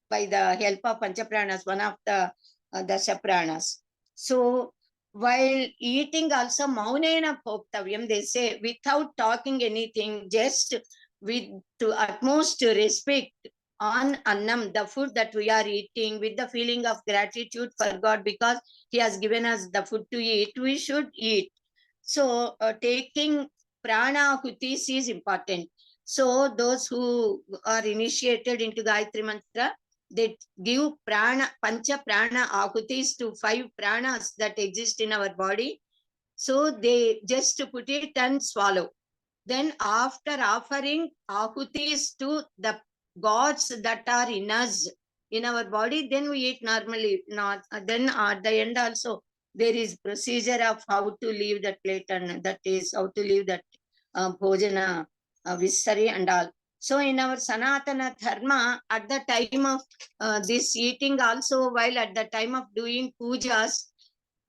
by the help of Panchapranas, one of the Dashapranas. So while eating also, maunena bhoktavyam, they say, without talking anything, just with to utmost respect on annam, the food that we are eating, with the feeling of gratitude for God, because He has given us the food to eat, we should eat. So taking prana-hutis is important. So those who are initiated into Gayatri Mantra, they give pancha prana ahutis to 5 pranas that exist in our body. So they just put it and swallow. Then after offering ahutis to the gods that are in us, in our body, then we eat normally. Not then at the end also, there is procedure of how to leave that plate, and that is how to leave that bhojana, visari and all. So in our Sanatana Dharma, at the time of this eating also, while at the time of doing pujas,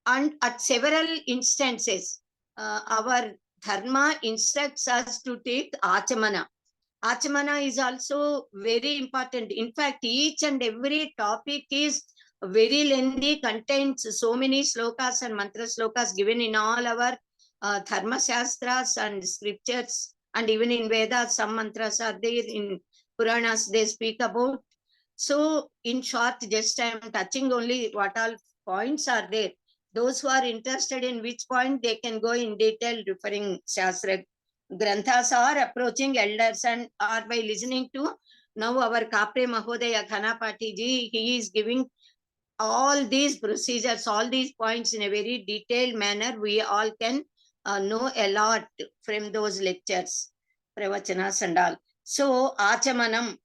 and at several instances, our Dharma instructs us to take achamana. Achamana is also very important. In fact, each and every topic is very lengthy, contains so many slokas and mantra slokas given in all our Dharma Shastras and scriptures, and even in Vedas, some mantras are there, in Puranas they speak about. So in short, just I am touching only what all points are there. Those who are interested in which point, they can go in detail referring Shastra Granthas, or approaching elders, and or by listening to now our Kapre Mahodaya Ghanapati ji, he is giving all these procedures, all these points in a very detailed manner. We all can know a lot from those lectures. pravachanas and all. So Achamanam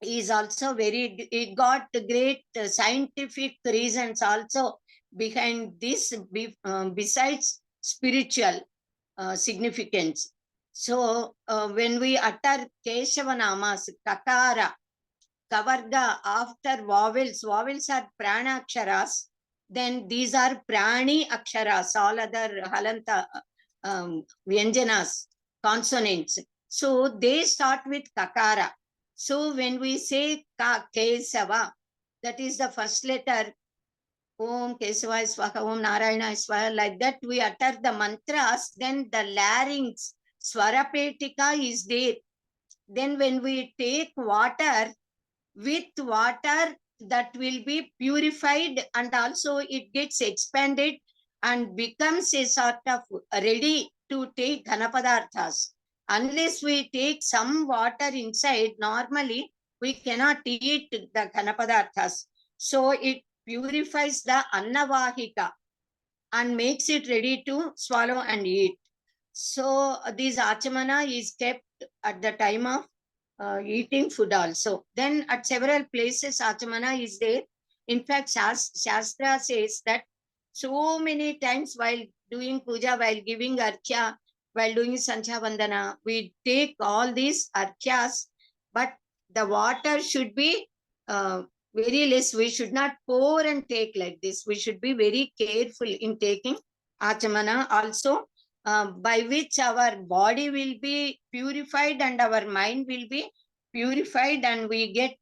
is also it got great scientific reasons also behind this, besides spiritual significance. So when we utter Keshava Namas, Kakara, Kavarga after vowels, vowels are prana aksharas, then these are prani aksharas, all other halanta vyanjanas, consonants. So they start with kakara. So when we say Kesava, that is the first letter, Om Kesava Swaha, Om Narayana Swaha, like that we utter the mantras, then the larynx, Swarapetika is there. Then when we take water, with water that will be purified and also it gets expanded and becomes a sort of ready to take Ghanapadarthas. Unless we take some water inside, normally we cannot eat the Ghanapadarthas. So it purifies the Annavahika and makes it ready to swallow and eat. So this Achamana is kept at the time of eating food also. Then at several places Achamana is there. In fact, Shastra says that so many times while doing puja, while giving archya, while doing Sancha Vandana, we take all these archyas, but the water should be very less. We should not pour and take like this. We should be very careful in taking Achamana also, by which our body will be purified and our mind will be purified and we get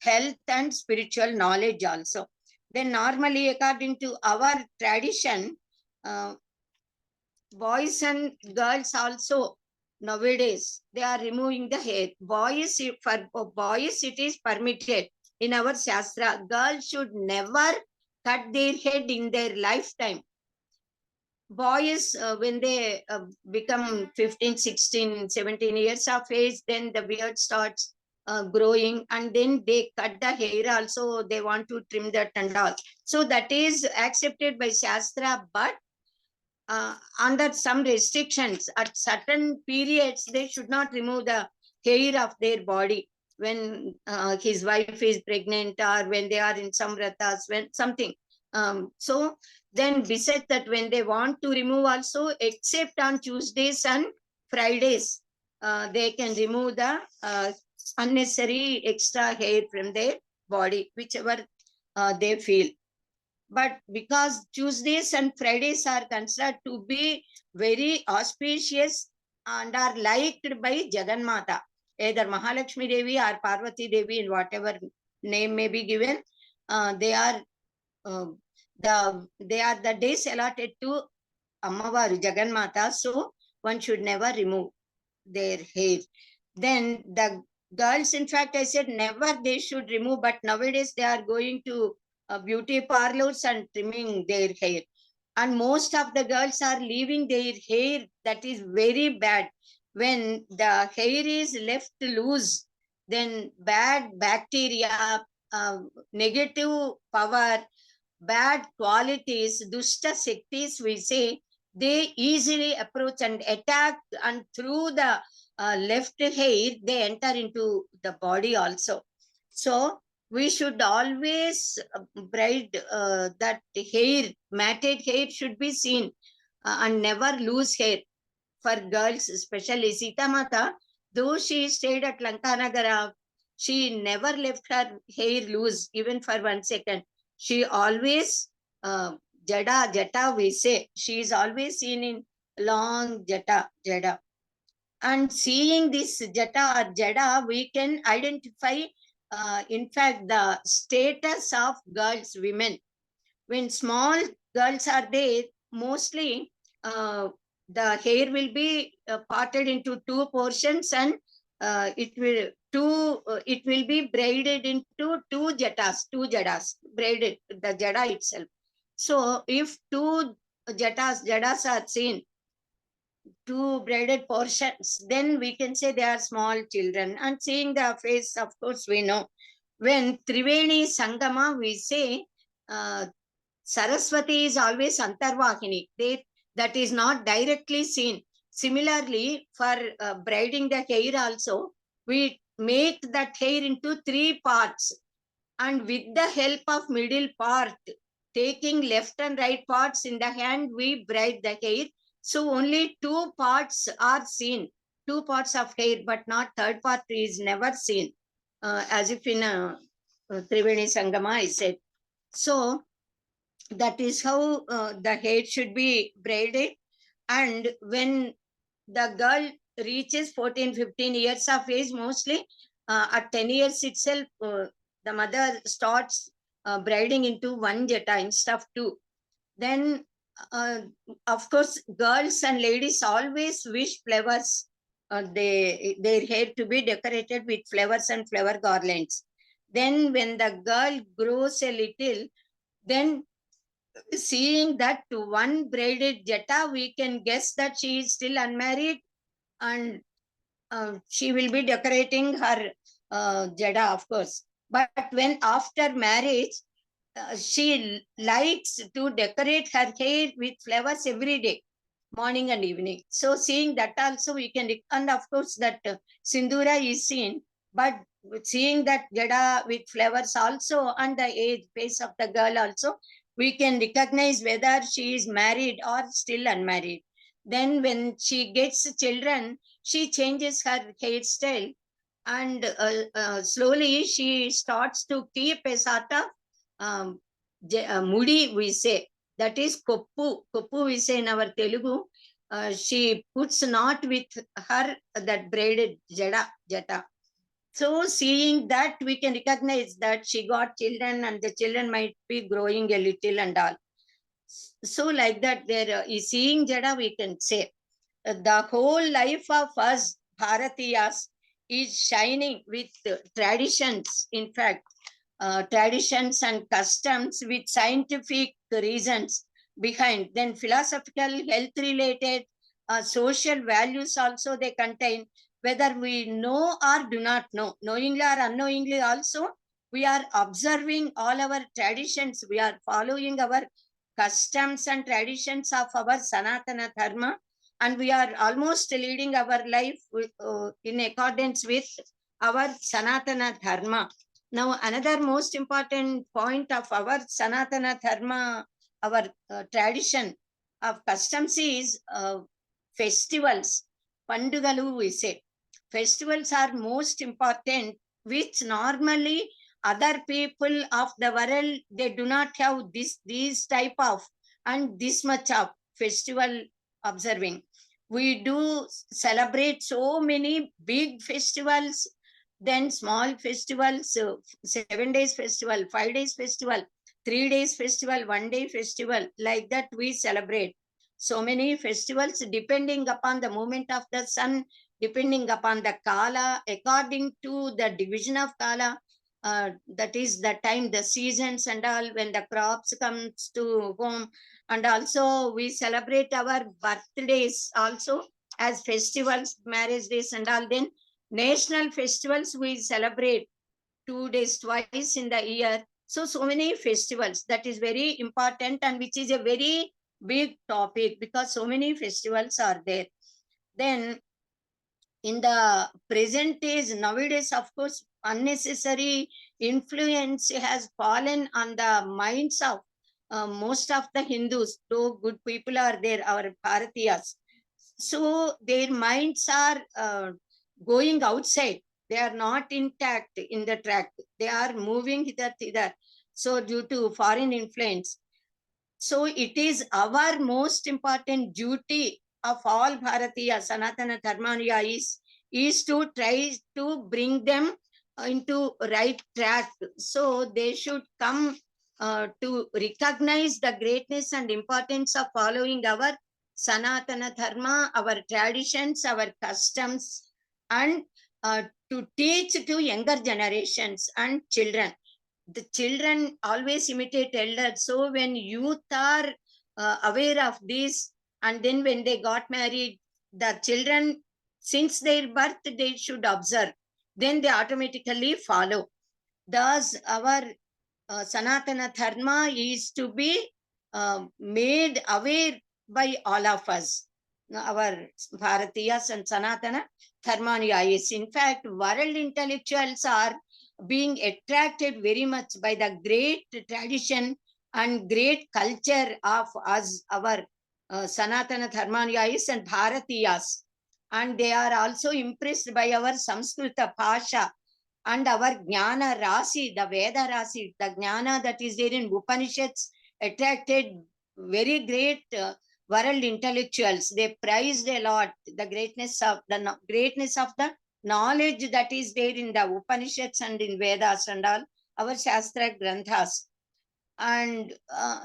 health and spiritual knowledge also. Then normally, according to our tradition, boys and girls also nowadays, they are removing the hair. For boys, it is permitted in our Shastra. Girls should never cut their head in their lifetime. Boys, when they become 15, 16, 17 years of age, then the beard starts growing and then they cut the hair also. They want to trim that and all. So that is accepted by Shastra, but under some restrictions. At certain periods, they should not remove the hair of their body when his wife is pregnant or when they are in some vratas, when something. So then besides that, when they want to remove also, except on Tuesdays and Fridays, they can remove the unnecessary extra hair from their body, whichever they feel. But because Tuesdays and Fridays are considered to be very auspicious and are liked by Jagannatha, either Mahalakshmi Devi or Parvati Devi, in whatever name may be given, they are the days allotted to Ammavaru Jagannatha, so one should never remove their hair. Then the girls, in fact, I said never they should remove, but nowadays they are going to beauty parlors and trimming their hair. And most of the girls are leaving their hair. That is very bad. When the hair is left loose, then bad bacteria, negative power, bad qualities, dushta shaktis, we say, they easily approach and attack, and through the left hair, they enter into the body also. So we should always braid that hair, matted hair should be seen, and never lose hair. For girls, especially Sita Mata, though she stayed at Lankanagara, she never left her hair loose even for 1 second. She always, jata we say, she is always seen in long jada. And seeing this jata or jada, we can identify, in fact, the status of girls, women. When small girls are there, mostly the hair will be parted into two portions, and it will be braided into two jadas, braided, the jada itself. So if two jadas are seen, two braided portions, then we can say they are small children. And seeing the face, of course, we know. When Triveni Sangama, we say Saraswati is always Antarvahini. That is not directly seen. Similarly, for braiding the hair also, we make that hair into 3 parts, and with the help of middle part, taking left and right parts in the hand, we braid the hair. So only 2 parts are seen, 2 parts of hair, but not third part is never seen, as if in a Triveni Sangama I said. So that is how the hair should be braided. And when the girl reaches 14-15 years of age, mostly at 10 years itself, the mother starts braiding into 1 jata instead of 2. Then, of course, girls and ladies always wish flowers, their hair to be decorated with flowers and flower garlands. Then when the girl grows a little, then seeing that 1 braided jata, we can guess that she is still unmarried, and she will be decorating her jada, of course. But when after marriage, she likes to decorate her hair with flowers every day, morning and evening. So seeing that also we can, and of course that Sindura is seen, but seeing that jada with flowers also on the age, face of the girl also, we can recognize whether she is married or still unmarried. Then when she gets children, she changes her hairstyle, and slowly she starts to keep a sort of mudi, we say, that is koppu. Koppu we say in our Telugu. She puts knot with her that braided jata. So seeing that, we can recognize that she got children, and the children might be growing a little and all. So like that, there is seeing jada, we can say the whole life of us Bharatiyas is shining with traditions. In fact, traditions and customs with scientific reasons behind. Then philosophical, health related, social values also they contain, whether we know or do not know, knowingly or unknowingly also, we are observing all our traditions, we are following our customs and traditions of our Sanatana Dharma, and we are almost leading our life in accordance with our Sanatana Dharma. Now, another most important point of our Sanatana Dharma, our tradition of customs is festivals. Pandugalu, we say. Festivals are most important, which normally other people of the world, they do not have these type of and this much of festival observing. We do celebrate so many big festivals, then small festivals, 7 days festival, 5 days festival, 3 days festival, 1 day festival, like that we celebrate. So many festivals depending upon the movement of the sun, depending upon the Kala, according to the division of Kala, that is the time, the seasons and all, when the crops comes to home. And also we celebrate our birthdays also as festivals, marriage days and all. Then national festivals we celebrate 2 days twice in the year. So many festivals, that is very important, and which is a very big topic because so many festivals are there. Then in the present days, nowadays, of course, unnecessary influence has fallen on the minds of most of the Hindus, though good people are there, our Bharatiyas. So their minds are going outside. They are not intact in the track. They are moving hither, thither. So due to foreign influence. So it is our most important duty of all Bharatiya Sanatana Dharmaniya is to try to bring them into right track. So they should come to recognize the greatness and importance of following our Sanatana Dharma, our traditions, our customs, and to teach to younger generations and children. The children always imitate elders. So when youth are aware of this, and then when they got married, the children, since their birth, they should observe. Then they automatically follow. Thus, our Sanatana Dharma is to be made aware by all of us. our Bharatiyas and Sanatana Dharmanuyayis. In fact, world intellectuals are being attracted very much by the great tradition and great culture of us, our Sanatana Dharmanuyayis and Bharatiyas. And they are also impressed by our Samskrita Pasha and our Jnana Rasi, the Veda Rasi, the Jnana that is there in Upanishads attracted very great world intellectuals. They prized a lot the greatness of the knowledge that is there in the Upanishads and in Vedas and all our Shastra Granthas. And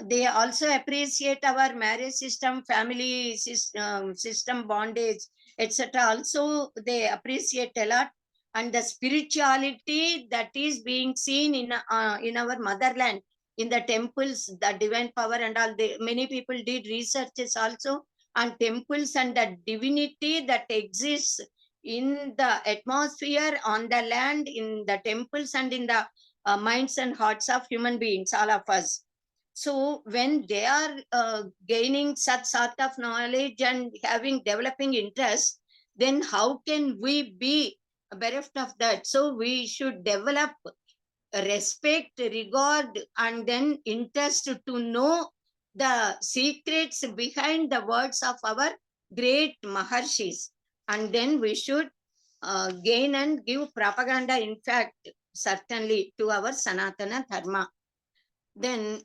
they also appreciate our marriage system, family system bondage, etc. Also, they appreciate a lot. And the spirituality that is being seen in our motherland, in the temples, the divine power and all. Many people did researches also on temples and the divinity that exists in the atmosphere, on the land, in the temples and in the minds and hearts of human beings, all of us. So when they are gaining such sort of knowledge and developing interest, then how can we be bereft of that? So we should develop respect, regard, and then interest to know the secrets behind the words of our great Maharshis. And then we should gain and give propaganda, in fact, certainly to our Sanatana Dharma. Then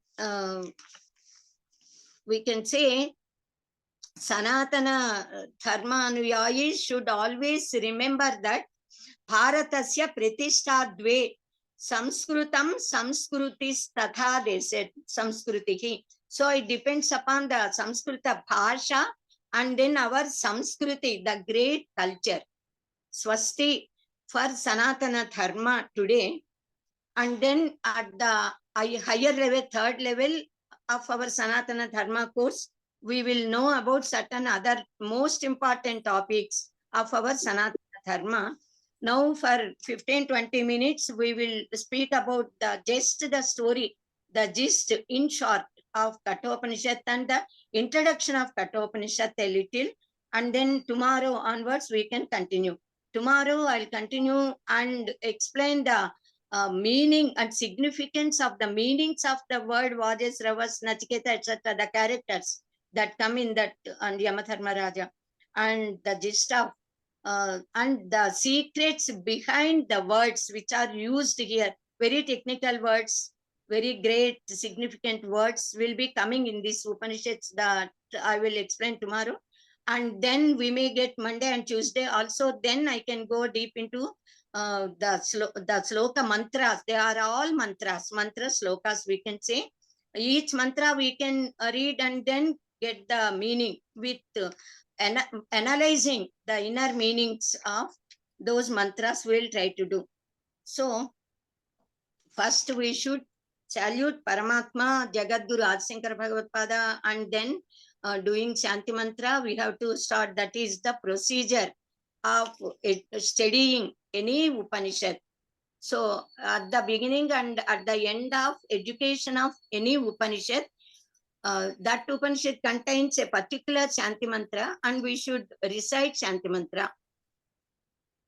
we can say Sanatana Dharma Anuyayis should always remember that Bharatasya Pratishta Dve Samskrutam Samskrutis Tatha, they said, Samskrutihi. So it depends upon the Samskrita Bhasha and then our Samskruti, the great culture. Swasti for Sanatana Dharma today. And then at the higher level, third level of our Sanatana Dharma course, we will know about certain other most important topics of our Sanatana Dharma. Now for 15-20 minutes, we will speak about the story, the gist in short of Kathopanishad and the introduction of Kathopanishad a little. And then tomorrow onwards, we can continue. Tomorrow, I'll continue and explain the meaning and significance of the meanings of the word Vajas, Ravas, Nachiketa, etc., the characters that come in that and Yamadharma Raja, and the gist of and the secrets behind the words which are used here. Very technical words, very great significant words will be coming in this Upanishads that I will explain tomorrow. And then we may get Monday and Tuesday also. Then I can go deep into the sloka mantras. They are all mantras, slokas we can say. Each mantra we can read and then get the meaning with analyzing the inner meanings of those mantras we'll try to do. So first we should salute Paramatma, Jagadguru Adisankara Bhagavatpada, and then doing Shanti Mantra, we have to start. That is the procedure of studying any Upanishad. So at the beginning and at the end of education of any Upanishad, that Upanishad contains a particular Shanti Mantra and we should recite Shanti Mantra.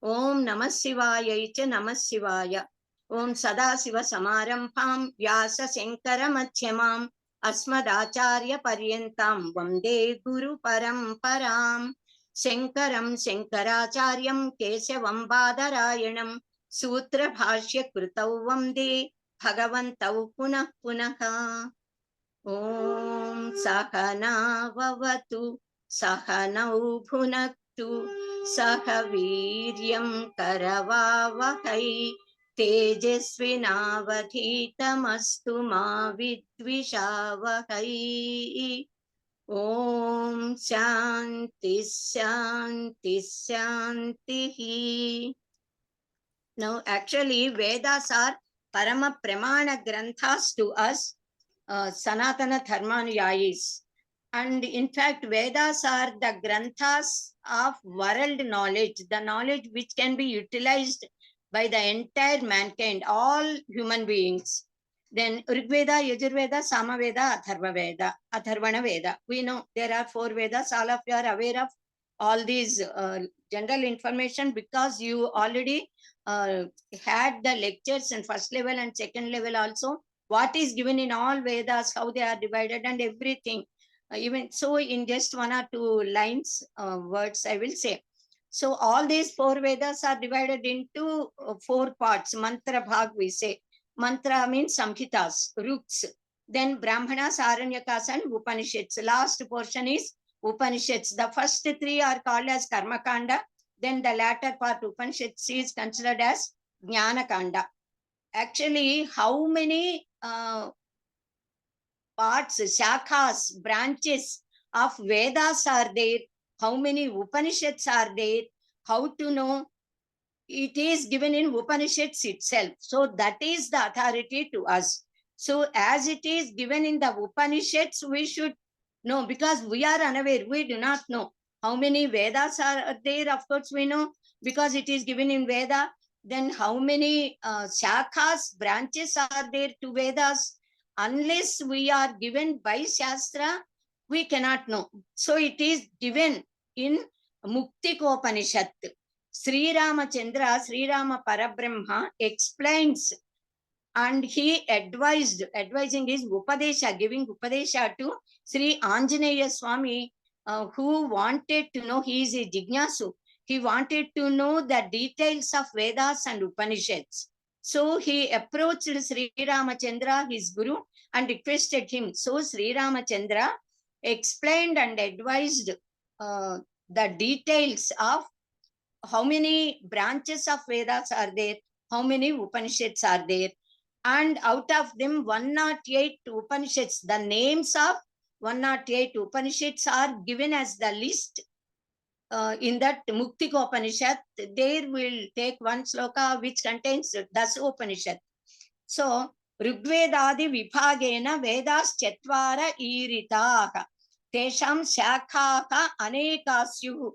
Om Namah Shivaya Cha Namah Shivaya. Om Sadasiva Samarambham Vyasa Shankara Madhyamam Asmadacharya Paryantam Vande Guru Paramparam Shankaram Shankaracharyam Kesavam Badarayanam Sutra Bhashya Krutau Vande Bhagavantau Punah Punaha. Om Sahana Vavatu Sahanau Bhunaktu Sahaviryam Karavavahai Tejasvinavadhitamastu ma vidvishavahai. Om Shanti Shanti Shanti. Now actually Vedas are Parama Pramana Granthas to us, Sanatana Dharmanuyayis. And in fact, Vedas are the Granthas of world knowledge, the knowledge which can be utilized by the entire mankind, all human beings. Then Rigveda, Yajurveda, Samaveda, Atharvana Veda. We know there are 4 Vedas. All of you are aware of all these general information because you already had the lectures in first level and second level also. What is given in all Vedas, how they are divided and everything. Even so, in just one or two lines, words, I will say. So all these four Vedas are divided into four parts. Mantra Bhag, we say. Mantra means Samhitas, Ruks. Then Brahmanas, Aranyakas, and Upanishads. Last portion is Upanishads. The first three are called as Karma Kanda. Then the latter part, Upanishads, is considered as Jnana Kanda. Actually, how many parts, shakhas, branches of Vedas are there? How many Upanishads are there? How to know? It is given in Upanishads itself. So that is the authority to us. So as it is given in the Upanishads, we should know, because we are unaware. We do not know how many Vedas are there. Of course, we know because it is given in Veda. Then how many shakhas, branches are there to Vedas? Unless we are given by Shastra, we cannot know. So it is given in Muktikopanishad. Sri Ramachandra, Sri Rama Parabrahma explains, and he advising is Upadesha, giving Upadesha to Sri Anjaneya Swami, who wanted to know, he is a Jignasu. He wanted to know the details of Vedas and Upanishads. So he approached Sri Ramachandra, his guru, and requested him. So Sri Ramachandra explained and advised the details of how many branches of Vedas are there, how many Upanishads are there, and out of them 108 Upanishads, the names of 108 Upanishads are given as the list in that Muktikopanishad. There will take one sloka which contains Dasa Upanishad. So, Rigvedadi Vibhagena Vedas Chatvara Iritaha Tesham Shakhaka Anekasyuhu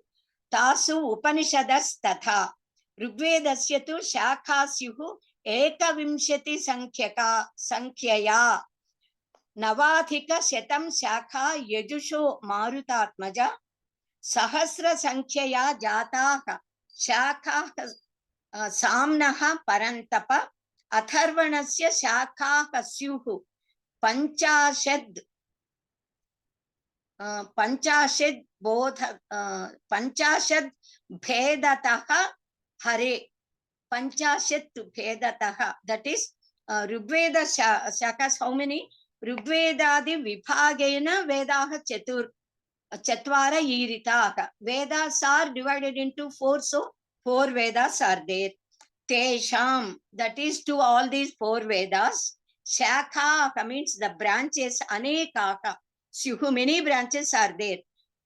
Tasu Upanishadas Tatha Rigvedasya tu Shakhasyuhu Ekavimshati Sankhya Navathika Shatam Shakha Yajusho Marutatmaja Sahasra Sankhya Jataha Shakha Samnaha Parantapa Atharvanasya Shakha Kasyuhu Panchashad Bodha Panchashad Bhedataha Hare Panchashat Bhedataha. That is Rigveda Shakas. How many? Rigvedadi Vibhagena Vedaha Chatvara Iritaha. Vedas are divided into four, so four Vedas are there. Tesham, that is to all these four Vedas. Shakha means the branches, Anekaka. So many branches are there.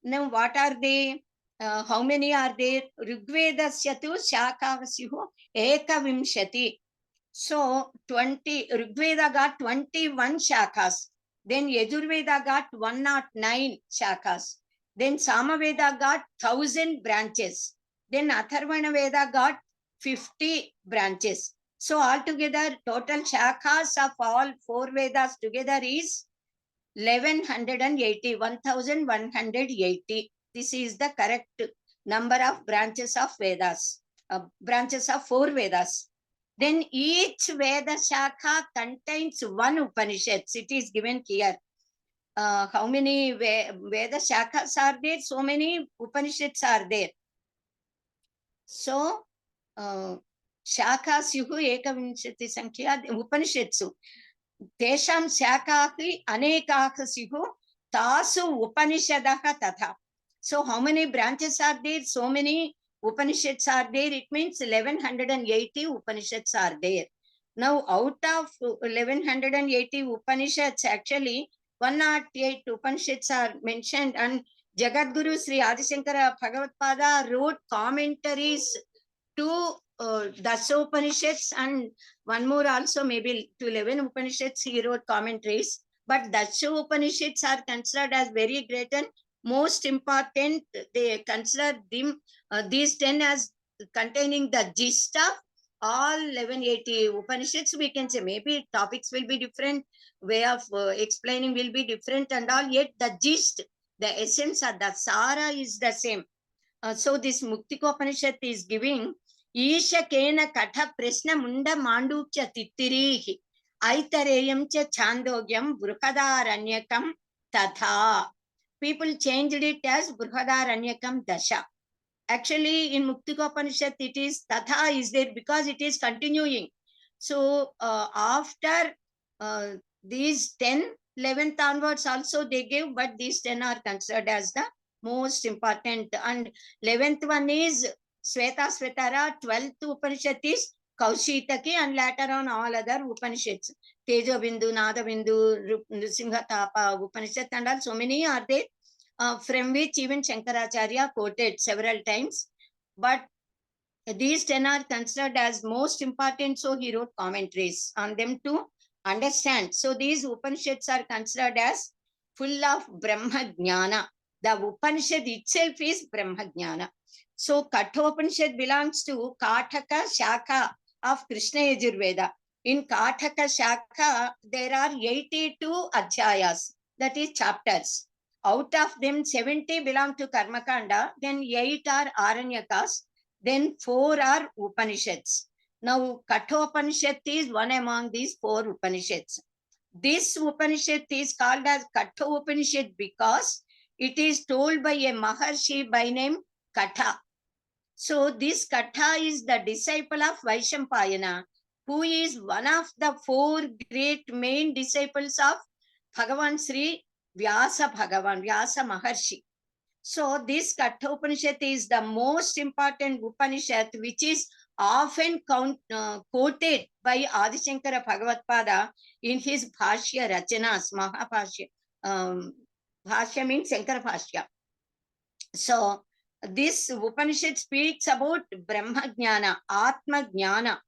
Now what are they? How many are there? Rigvedasya tu Shakha Syuhu Ekavimshati. So 20, Rigveda got 21 shakhas. Then Yajurveda got 109 shakhas. Then Samaveda got 1000 branches. Then Atharvana Veda got 50 branches. So altogether, total shakhas of all four Vedas together is 1180, 1180. This is the correct number of branches of Vedas, branches of four Vedas. Then each Veda Shakha contains one Upanishad. It is given here. How many Veda Shakhas are there? So many Upanishads are there. So, Shakhas yuhu ekavimshati sankhya Upanishadsu. Tesham Shakhahi anekahas yuhu tasu Upanishadaha tatha. So, how many branches are there? So many Upanishads are there. It means 1180 Upanishads are there. Now, out of 1180 Upanishads, actually 108 Upanishads are mentioned, and Jagadguru Sri Adi Shankara Bhagavatpada wrote commentaries to Dasa Upanishads, and one more also, maybe to 11 Upanishads he wrote commentaries. But Dasa Upanishads are considered as very great and most important. They consider them, these 10 as containing the gist of all 1180 Upanishads. We can say maybe topics will be different, way of explaining will be different and all, yet the gist, the essence of the Sara is the same. So this Muktikopanishad is giving Isha Kena Katha Prashna Munda Mandukya Titirihi Aitareyam Cha Chandogyam Bruhadaranyakam Tatha. People changed it as Bruhadaranyakam Dasha. Actually, in Muktikopanishad, it is Tatha is there because it is continuing. So after these 10, 11th onwards also they gave, but these 10 are considered as the most important. And 11th one is Sweta Svetara, 12th Upanishad is Kaushitaki, and later on all other Upanishads. Tejo Bindu, Nada Bindu, Nrsimha Tapa Upanishad, and all so many are there, from which even Shankaracharya quoted several times. But these 10 are considered as most important, so he wrote commentaries on them to understand. So these Upanishads are considered as full of Brahma Jnana. The Upanishad itself is Brahma Jnana. So Kathopanishad belongs to Kathaka Shakha of Krishna Yajurveda. In Kathaka Shakha, there are 82 Adhyayas, that is chapters. Out of them, 70 belong to Karmakanda, then 8 are Aranyakas, then 4 are Upanishads. Now, Kathopanishad is one among these 4 Upanishads. This Upanishad is called as Kathopanishad because it is told by a Maharshi by name Katha. So this Katha is the disciple of Vaishampayana, who is one of the 4 great main disciples of Bhagavan Sri Vyasa Bhagavan, Vyasa Maharshi. So this Kathopanishad is the most important Upanishad, which is often quoted by Adi Shankara Bhagavatpada in his Bhashya Rachanas, Mahabhashya. Bhashya means Shankara Bhashya. So this Upanishad speaks about Brahma Jnana, Atma Jnana,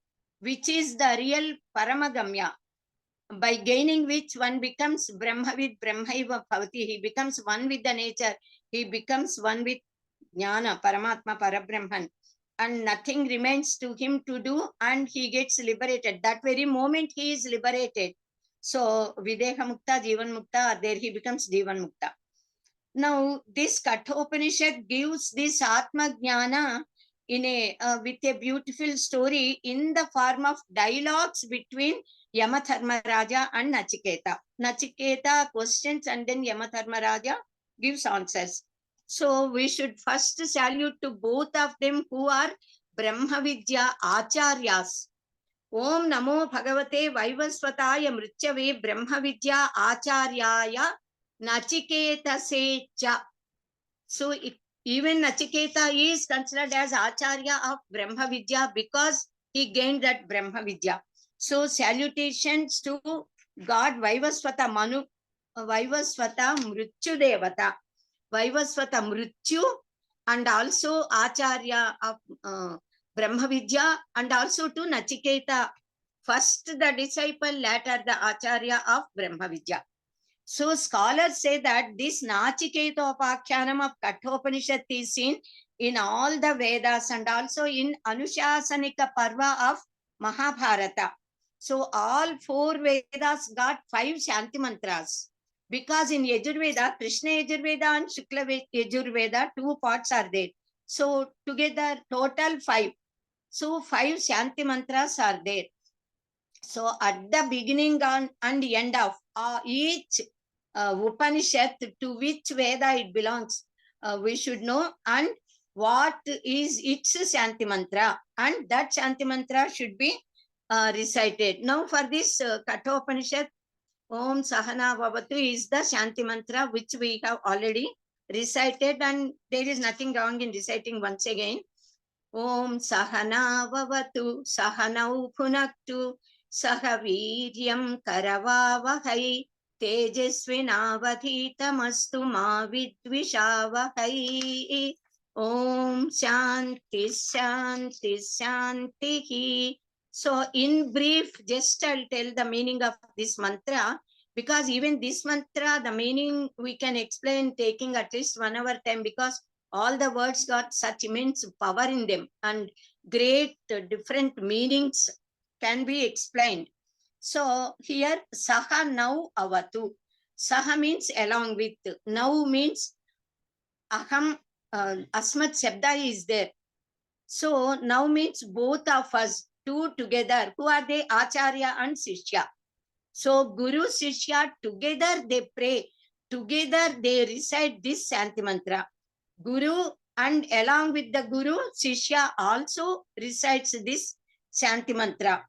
which is the real Paramagamya, by gaining which one becomes Brahmavid Brahmaiva Bhavati. He becomes one with the nature. He becomes one with Jnana, Paramatma, Parabrahman. And nothing remains to him to do, and he gets liberated. That very moment he is liberated. So Videha Mukta, Jivan Mukta, there he becomes Jivan Mukta. Now this Kathopanishad gives this Atma Jnana in a with a beautiful story in the form of dialogues between Yamadharmaraja and Nachiketa. Nachiketa questions and then Yamadharmaraja gives answers. So we should first salute to both of them who are Brahma Vidya Acharyas. Om Namo Bhagavate Vaivasvataya Mrityave Brahma Vidya Acharyaya Nachiketa Secha. So even Nachiketa is considered as Acharya of Brahma Vidya because he gained that Brahma Vidya. So salutations to God Vaivasvata Manu, Vaivasvata Mrityu Devata, Vaivasvata Mrityu, and also Acharya of Brahma Vidya, and also to Nachiketa, first the disciple, later the Acharya of Brahma Vidya. So scholars say that this Nachiketa Upakhyanam of Kathopanishad is seen in all the Vedas and also in Anushasanika Parva of Mahabharata. So all 4 Vedas got 5 Shanti mantras. Because in Yajurveda, Krishna Yajurveda and Shukla Yajurveda, 2 parts are there. So together total 5. So 5 Shanti mantras are there. So at the beginning and end of each Upanishad, to which Veda it belongs, we should know, and what is its Shanti mantra, and that Shanti mantra should be recited. Now for this Kathopanishad, Om Sahana Bhavatu is the Shanti mantra which we have already recited, and there is nothing wrong in reciting once again. Om Sahana Bhavatu Sahanau Phunaktu Sahaviryam Karavavahai Tejasvinavadhitamastu ma vidvishavahai. Om Shanti Shanti Shanti. So in brief, just I'll tell the meaning of this mantra, because even this mantra, the meaning we can explain taking at least 1 hour time, because all the words got such immense power in them and great different meanings can be explained. So here Saha now avatu. Saha means along with. Now means aham Asmat Shabda is there. So now means both of us, two together. Who are they? Acharya and Shishya. So Guru, Shishya, together they pray. Together they recite this Shanti Mantra. Guru, and along with the Guru, Shishya also recites this Shanti Mantra.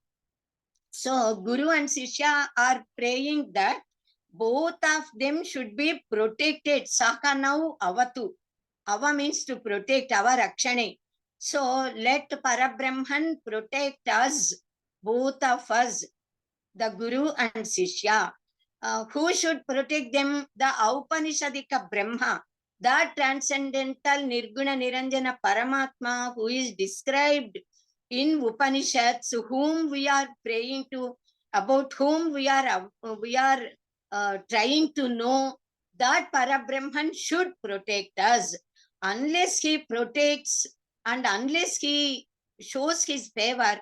So Guru and Shishya are praying that both of them should be protected. Sakanau avatu. Ava means to protect, our Rakshane. So let Parabrahman protect us, both of us, the Guru and Shishya. Who should protect them? The Aupanishadika Brahma, the transcendental Nirguna Niranjana Paramatma, who is described in Upanishads, whom we are praying to, about whom we are trying to know. That Parabrahman should protect us. Unless he protects and unless he shows his favor,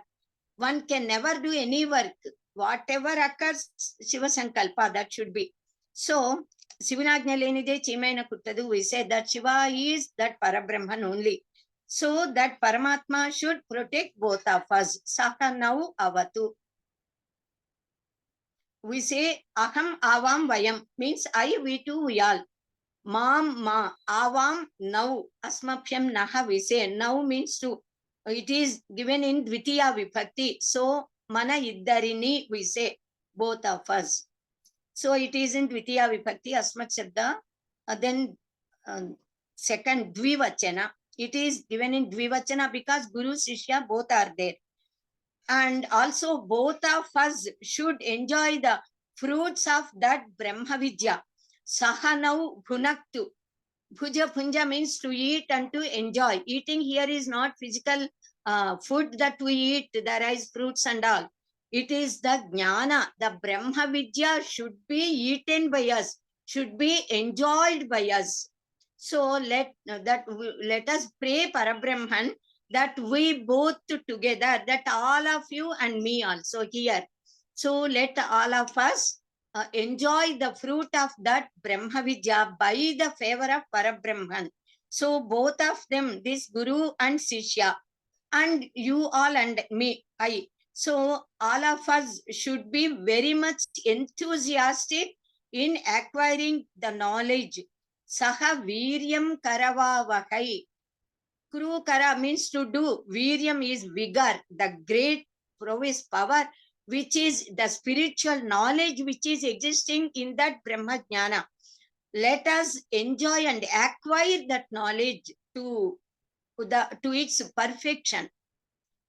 one can never do any work. Whatever occurs, Shiva Sankalpa, that should be. So, Sivanajna lenide chimaina kuttadu, we say that Shiva is that Parabrahman only. So, that Paramatma should protect both of us. Sakanau avatu. We say, aham avam vayam, means I, we two, we all. Mam, ma, avam, now, asmaphyam naha, we say. Now means to. It is given in Dvitiya Vibhakti. So, mana iddarini, we say, both of us. So, it is in Dvitiya Vibhakti, Asmat Shabda. Then, second, Dvivachana. It is given in Dvivachana because Guru, Shishya, both are there. And also, both of us should enjoy the fruits of that Brahma Vidya. Sahanau Bhunaktu. Bhuja Punja means to eat and to enjoy. Eating here is not physical food that we eat, the rice, fruits and all. It is the jnana, the Brahma Vidya should be eaten by us, should be enjoyed by us. So let us pray Parabrahman that we both together, that all of you and me also here. So let all of us enjoy the fruit of that Brahma Vidya by the favor of Parabrahman. So both of them, this Guru and Shishya, and you all and me, I. So all of us should be very much enthusiastic in acquiring the knowledge. Saha Viryam Karavavahai. Kuru Kara means to do. Viryam is vigor, the great prowess power, which is the spiritual knowledge which is existing in that Brahma Jnana. Let us enjoy and acquire that knowledge to its perfection.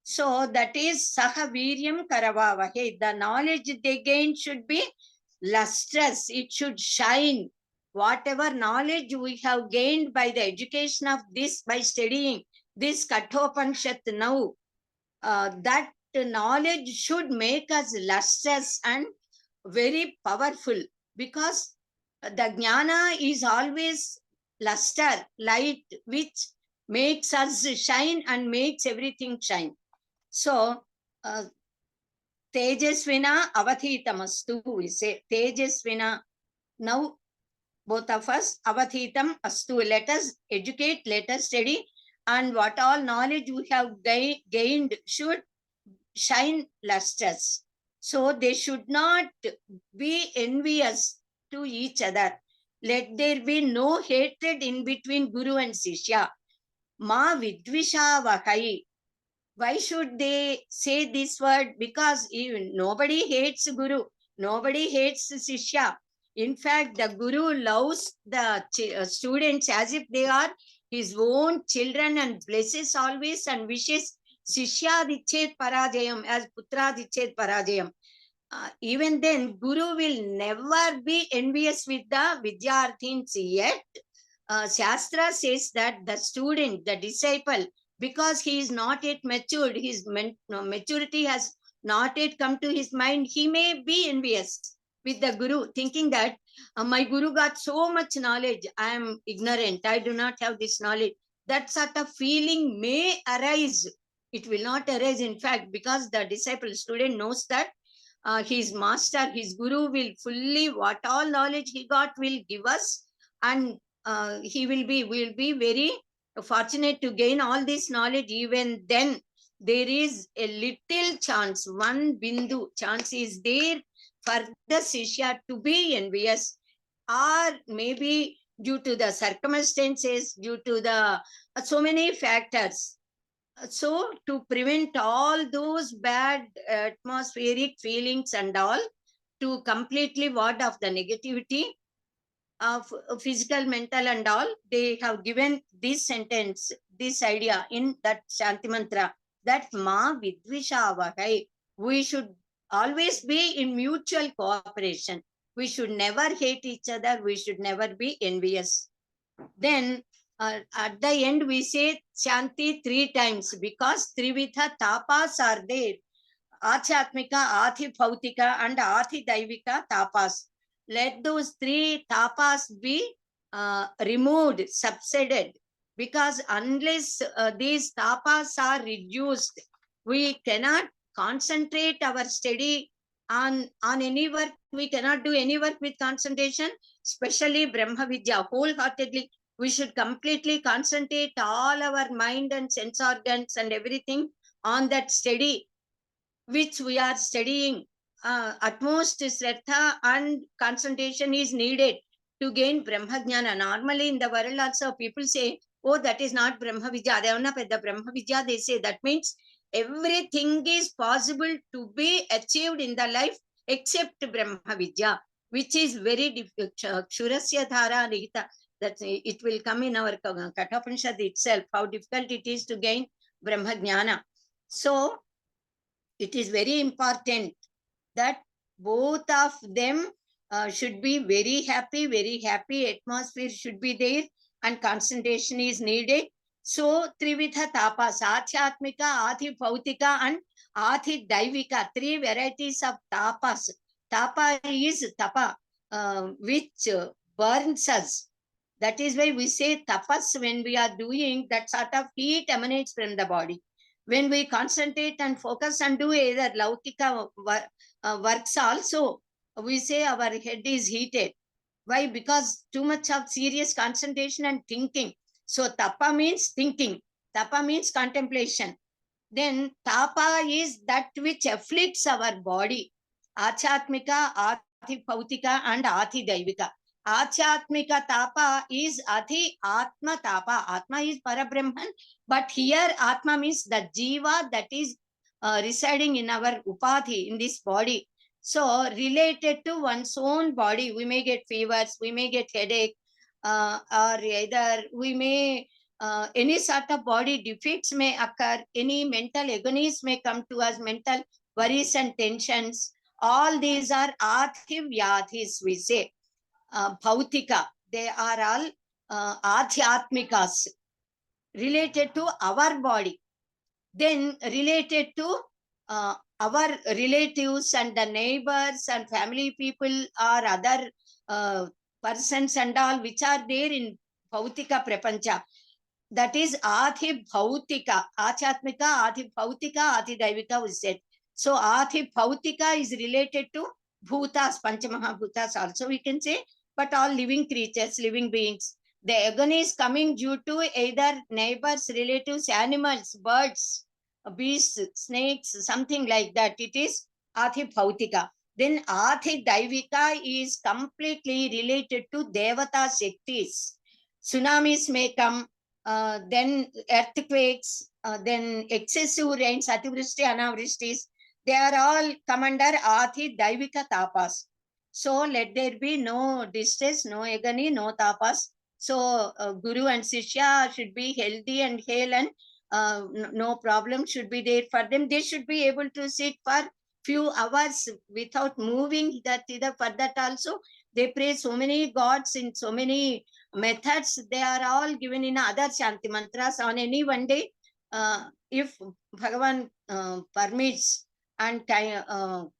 So that is Saha Viryam Karavavahe. The knowledge they gain should be lustrous. It should shine. Whatever knowledge we have gained by the education of this, by studying this Kathopanishad now, that knowledge should make us lustrous and very powerful, because the jnana is always luster, light, which makes us shine and makes everything shine. So, Tejasvina Avadhitamastu, we say. Tejasvina, now both of us, Avadhitam Astu. Let us educate, let us study, and what all knowledge we have gained should shine lustrous. So they should not be envious to each other. Let there be no hatred in between Guru and Shishya. Ma Vidvisha Vahai. Why should they say this word? Because even nobody hates Guru, nobody hates Shishya. In fact, the Guru loves the students as if they are his own children and blesses always and wishes Shishya Dichet Parajayam as Putra Dichet Parajayam. Even then, Guru will never be envious with the Vidyarthins yet. Shastra says that the student, the disciple, because he is not yet matured, his maturity has not yet come to his mind, he may be envious with the Guru, thinking that my Guru got so much knowledge, I am ignorant, I do not have this knowledge. That sort of feeling may arise. It will not arise, in fact, because the disciple student knows that his master, his Guru will fully, what all knowledge he got will give us, and he will be very fortunate to gain all this knowledge, even then there is a little chance, one bindu chance is there for the Shishya to be envious, or maybe due to the circumstances, due to the so many factors. So to prevent all those bad atmospheric feelings and all, to completely ward off the negativity of physical, mental and all, they have given this sentence, this idea in that Shanti mantra, that ma vidvishavahai. We should always be in mutual cooperation. We should never hate each other. We should never be envious. Then at the end we say Shanti 3 times, because Trividha tapas are there. Achatmika, Ati Bhautika and Ati Daivika tapas. Let those 3 tapas be removed, subsided, because unless these tapas are reduced, we cannot concentrate our study on any work. We cannot do any work with concentration, especially Brahma Vidya. Wholeheartedly, we should completely concentrate all our mind and sense organs and everything on that study which we are studying. Utmost Shraddha and concentration is needed to gain Brahma Jnana. Normally in the world also people say, oh, that is not Brahma Vidya. The Brahma Vidya, they say. That means everything is possible to be achieved in the life except Brahma Vidya, which is very difficult. Kshurasya Dhara Nihita. That it will come in our Kathopanishad itself, how difficult it is to gain Brahma Jnana. So it is very important that both of them should be very happy atmosphere should be there, and concentration is needed. So Trividha tapas, Adhyatmika, Adi Bhautika and Adi Daivika, 3 varieties of tapas. Tapa is tapa, which burns us. That is why we say tapas when we are doing, that sort of heat emanates from the body. When we concentrate and focus and do either Laukika works also, we say our head is heated. Why? Because too much of serious concentration and thinking. So tapa means thinking. Tapa means contemplation. Then tapa is that which afflicts our body. Achatmika, Ati Bhautika and Ati Daivika. Achatmika tapa is Ati Atma tapa. Atma is Parabrahman, but here Atma means the Jiva that is residing in our Upadhi, in this body. So related to one's own body, we may get fevers, we may get headache, or either we may, any sort of body defects may occur, any mental agonies may come to us, mental worries and tensions. All these are Ati Vyadhis, we say. Bhautika, they are all Adhyatmikas, related to our body. Then related to our relatives and the neighbors and family people or other persons and all which are there in Bhautika Prapancha. That is Adi Bhautika, Achatmika, Adi Bhautika, Adi Daivika we said. So Adi Bhautika is related to Bhutas, Panchamahabhutas also we can say, but all living creatures, living beings. The agony is coming due to either neighbors, relatives, animals, birds, beasts, snakes, something like that. It is Adi Bhautika. Then Adi Daivika is completely related to Devata Shaktis. Tsunamis may come, then earthquakes, then excessive rains, Ativrishti, Anavristis. They are all come under Adi Daivika tapas. So let there be no distress, no agony, no tapas. So Guru and Sishya should be healthy and hale, and no problem should be there for them. They should be able to sit for few hours without moving. That either for that also they pray so many gods in so many methods. They are all given in other Shanti mantras on any one day. If Bhagavan permits and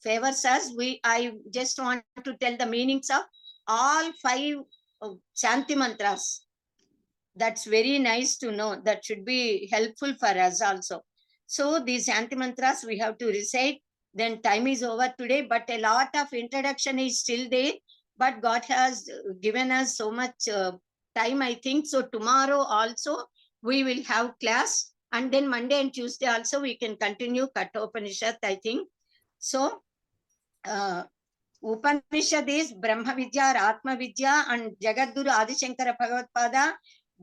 favors us, I just want to tell the meanings of all 5 Shanti mantras. That's very nice to know. That should be helpful for us also. So these Shanti mantras we have to recite. Then time is over today, but a lot of introduction is still there. But God has given us so much time, I think. So tomorrow also we will have class, and then Monday and Tuesday also we can continue Kathopanishad, I think. So Upanishad is Brahma Vidya, Atma Vidya, and Jagadguru Adishankara Bhagavad-pada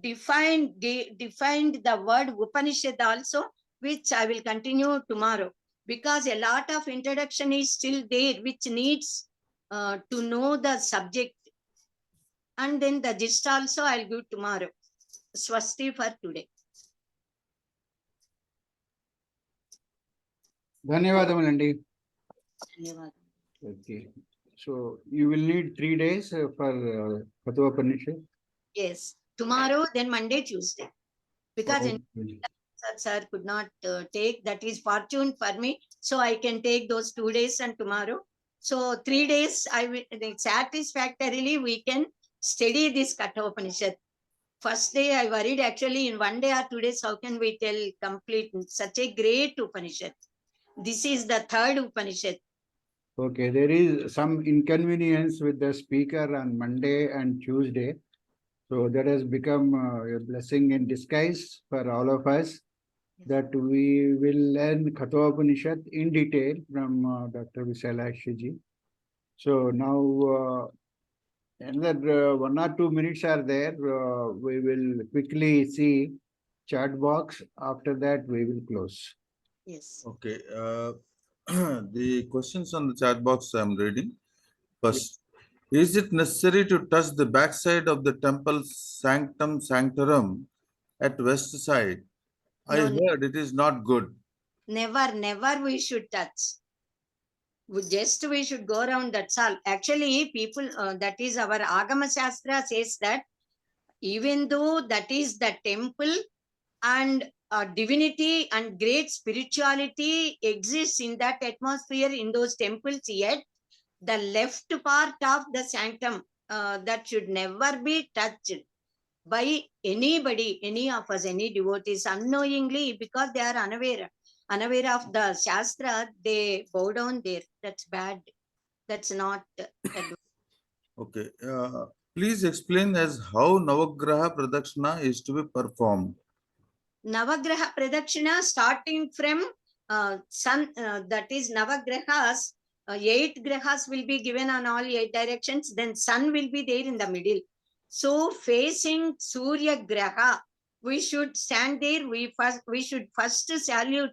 defined the word Upanishad also, which I will continue tomorrow, because a lot of introduction is still there, which needs to know the subject. And then the gist also I'll give tomorrow. Swasti for today. ధన్యవాదములండి. Dhanyawad. Okay. So you will need 3 days for Kathopanishad. Yes, tomorrow, then Monday, Tuesday. Because Okay. sir could not take, that is fortune for me. So I can take those 2 days and tomorrow. So 3 days, I will satisfactorily we can study this Kathopanishad. First day I worried actually in 1 day or 2 days, how can we tell complete such a great Upanishad? This is the third Upanishad. Okay, there is some inconvenience with the speaker on Monday and Tuesday. So that has become a blessing in disguise for all of us, that we will learn Kathopanishad in detail from Dr. Visalaksh ji. So now another 1 or 2 minutes are there. We will quickly see chat box. After that, we will close. Yes. Okay. The questions on the chat box I'm reading. First, is it necessary to touch the backside of the temple sanctum sanctorum at west side? I No, heard it is not good. never we should touch. We should go around, that's all. Actually, people, that is our Agama Shastra says that even though that is the temple and divinity and great spirituality exists in that atmosphere in those temples, yet the left part of the sanctum that should never be touched by anybody, any of us, any devotees, unknowingly, because they are unaware of the Shastra, they bow down there. That's bad. That's not Okay. Please explain as how Navagraha Pradakshina is to be performed. Navagraha Pradakshina starting from sun, that is Navagrahas, 8 grahas will be given on all 8 directions, then sun will be there in the middle. So facing Surya Graha, we should stand there, we should first salute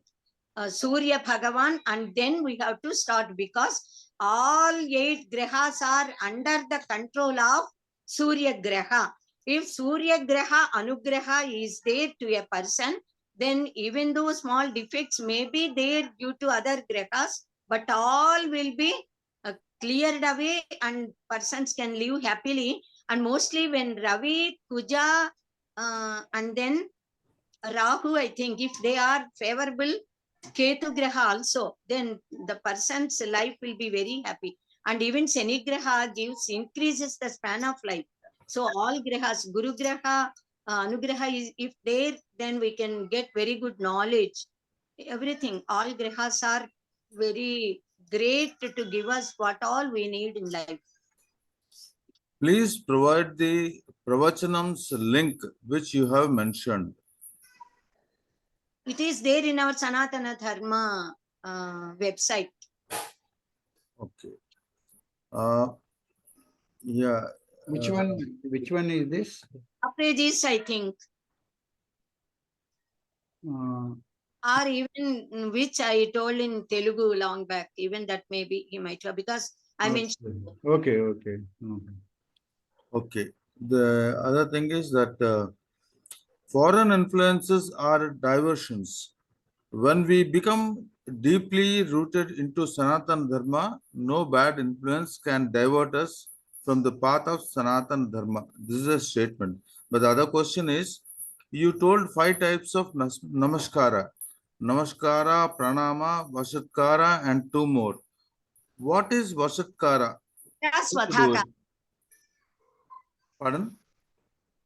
Surya Bhagavan, and then we have to start, because all 8 grahas are under the control of Surya Graha. If Surya Graha Anugraha is there to a person, then even though small defects may be there due to other grahas, but all will be cleared away and persons can live happily. And mostly when Ravi, Kuja, and then Rahu, I think, if they are favorable, Ketu Graha also, then the person's life will be very happy. And even Shani Graha increases the span of life. So all grahas, Guru Graha, Anugraha is if there, then we can get very good knowledge. Everything, all grahas are very great to give us what all we need in life. Please provide the Pravachanam's link which you have mentioned. It is there in our Sanaatana Dharma website. Okay. Yeah. Which one is this? Apprages, I think, or even which I told in Telugu long back, even that maybe he might have, because I mentioned. Okay. Okay. The other thing is that foreign influences are diversions. When we become deeply rooted into Sanatana Dharma, no bad influence can divert us from the path of Sanatana Dharma. This is a statement. But the other question is, you told 5 types of Namaskara. Namaskara, Pranama, Vashatkara, and 2 more. What is Vashatkara? Swathaka. Pardon?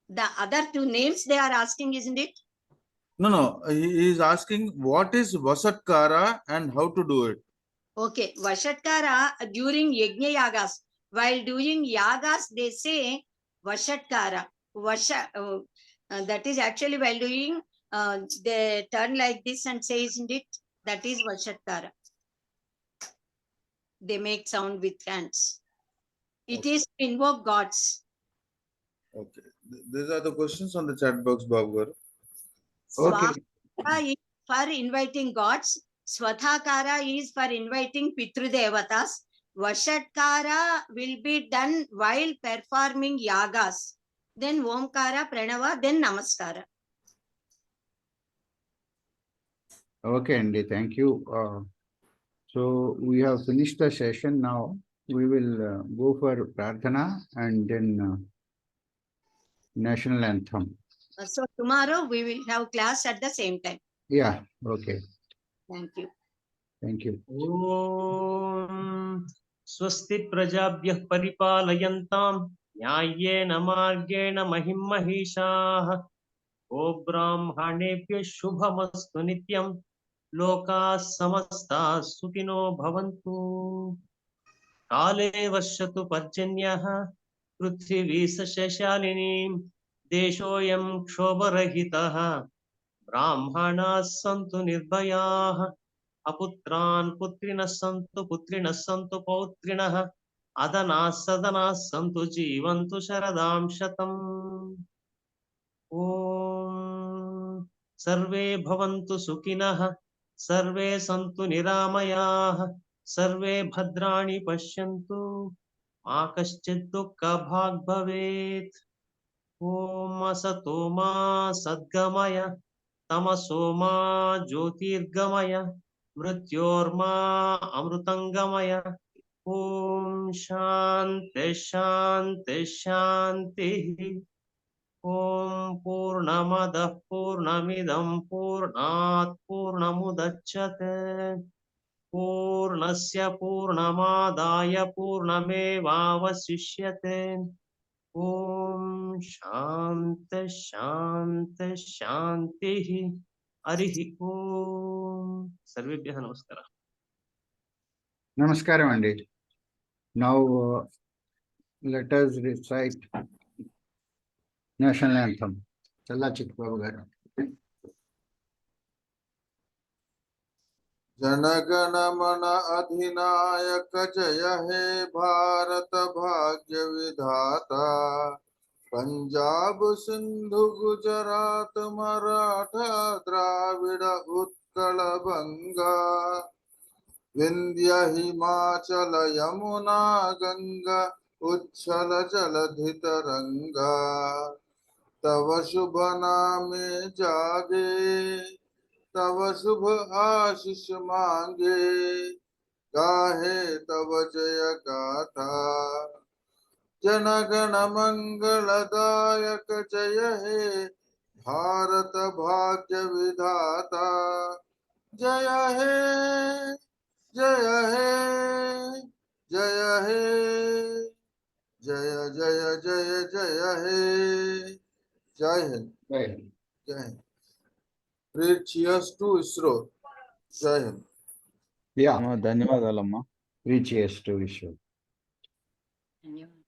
The other 2 names they are asking, isn't it? No. He is asking what is Vasatkara and how to do it. Okay, Vashatkara during Yajna Yagas. While doing Yagas, they say Vashatkara. That is actually while doing, they turn like this and say, isn't it? That is Vashatkara. They make sound with hands. It is to invoke gods. Okay. These are the questions on the chat box, Babu garu. Okay. Swaha is for inviting gods. Swathakara is for inviting Pitrudevatas. Vashatkara will be done while performing yagas. Then Omkara, Pranava, then Namaskara. Okay, Andy, thank you. So we have finished the session now. We will go for Prarthana and then national anthem. So tomorrow we will have class at the same time. Yeah, okay. Thank you. Thank you. ॐ स्वस्ति प्रजाभ्यः परिपालयन्तां न्याय्येन मार्गेण महिं महिषाः गोब्राह्मणेभ्यः शुभमस्तु नित्यं लोकाः समस्ताः सुखिनो भवन्तु काले वर्षतु पर्जन्यः पृथिवी सस्यशालिनीं देशोऽयं क्षोभरहितः ब्राह्मणाः सन्तु निर्भयाः अपुत्रान् पुत्रिणः सन्तु पौत्रिणः अदनाः सदनाः सन्तु जीवन्तु शरदां शतम् ॐ सर्वे भवन्तु सुखिनः सर्वे सन्तु निरामयाः सर्वे भद्राणि पश्यन्तु मा कश्चित् दुःखभाग् भवेत् ॐ असतो मा सद्गमय तमसो मा ज्योतिर्गमय मृत्योर्मा अमृतंगमय ॐ शान्ति शान्ति शान्तिः ॐ पूर्णमदः पूर्णमिदं पूर्णात् पूर्णमुदच्यते पूर्णस्य पूर्णमादाय पूर्णमेवावशिष्यते ॐ शान्ति शान्ति शान्तिः हरिः ॐ सर्वेभ्यः नमस्कारः Namaskaram, Andy. Now let us recite national anthem. Challa Chikbabu garu. जनगण मन अधिनायक जय हे भारत भाग्य विधाता पंजाब सिंधु गुजरात मराठा द्राविड़ उत्कल बंगा विंध्य हिमाचल यमुना गंगा उच्छल जलधि तरंगा तव शुभ नामे जागे तव शुभ आशीष मांगे गाहे तव जय गाथा जनगण मंगलदायक जय हे भारत भाग्य विधाता जय हे जय हे जय हे जय जय जय जय हे जय हिंद जय Hind Great cheers to ISRO. Jai Hind. Yeah, ధన్యవాదాలమ్మా. 3 cheers to issue. Dhanyavad.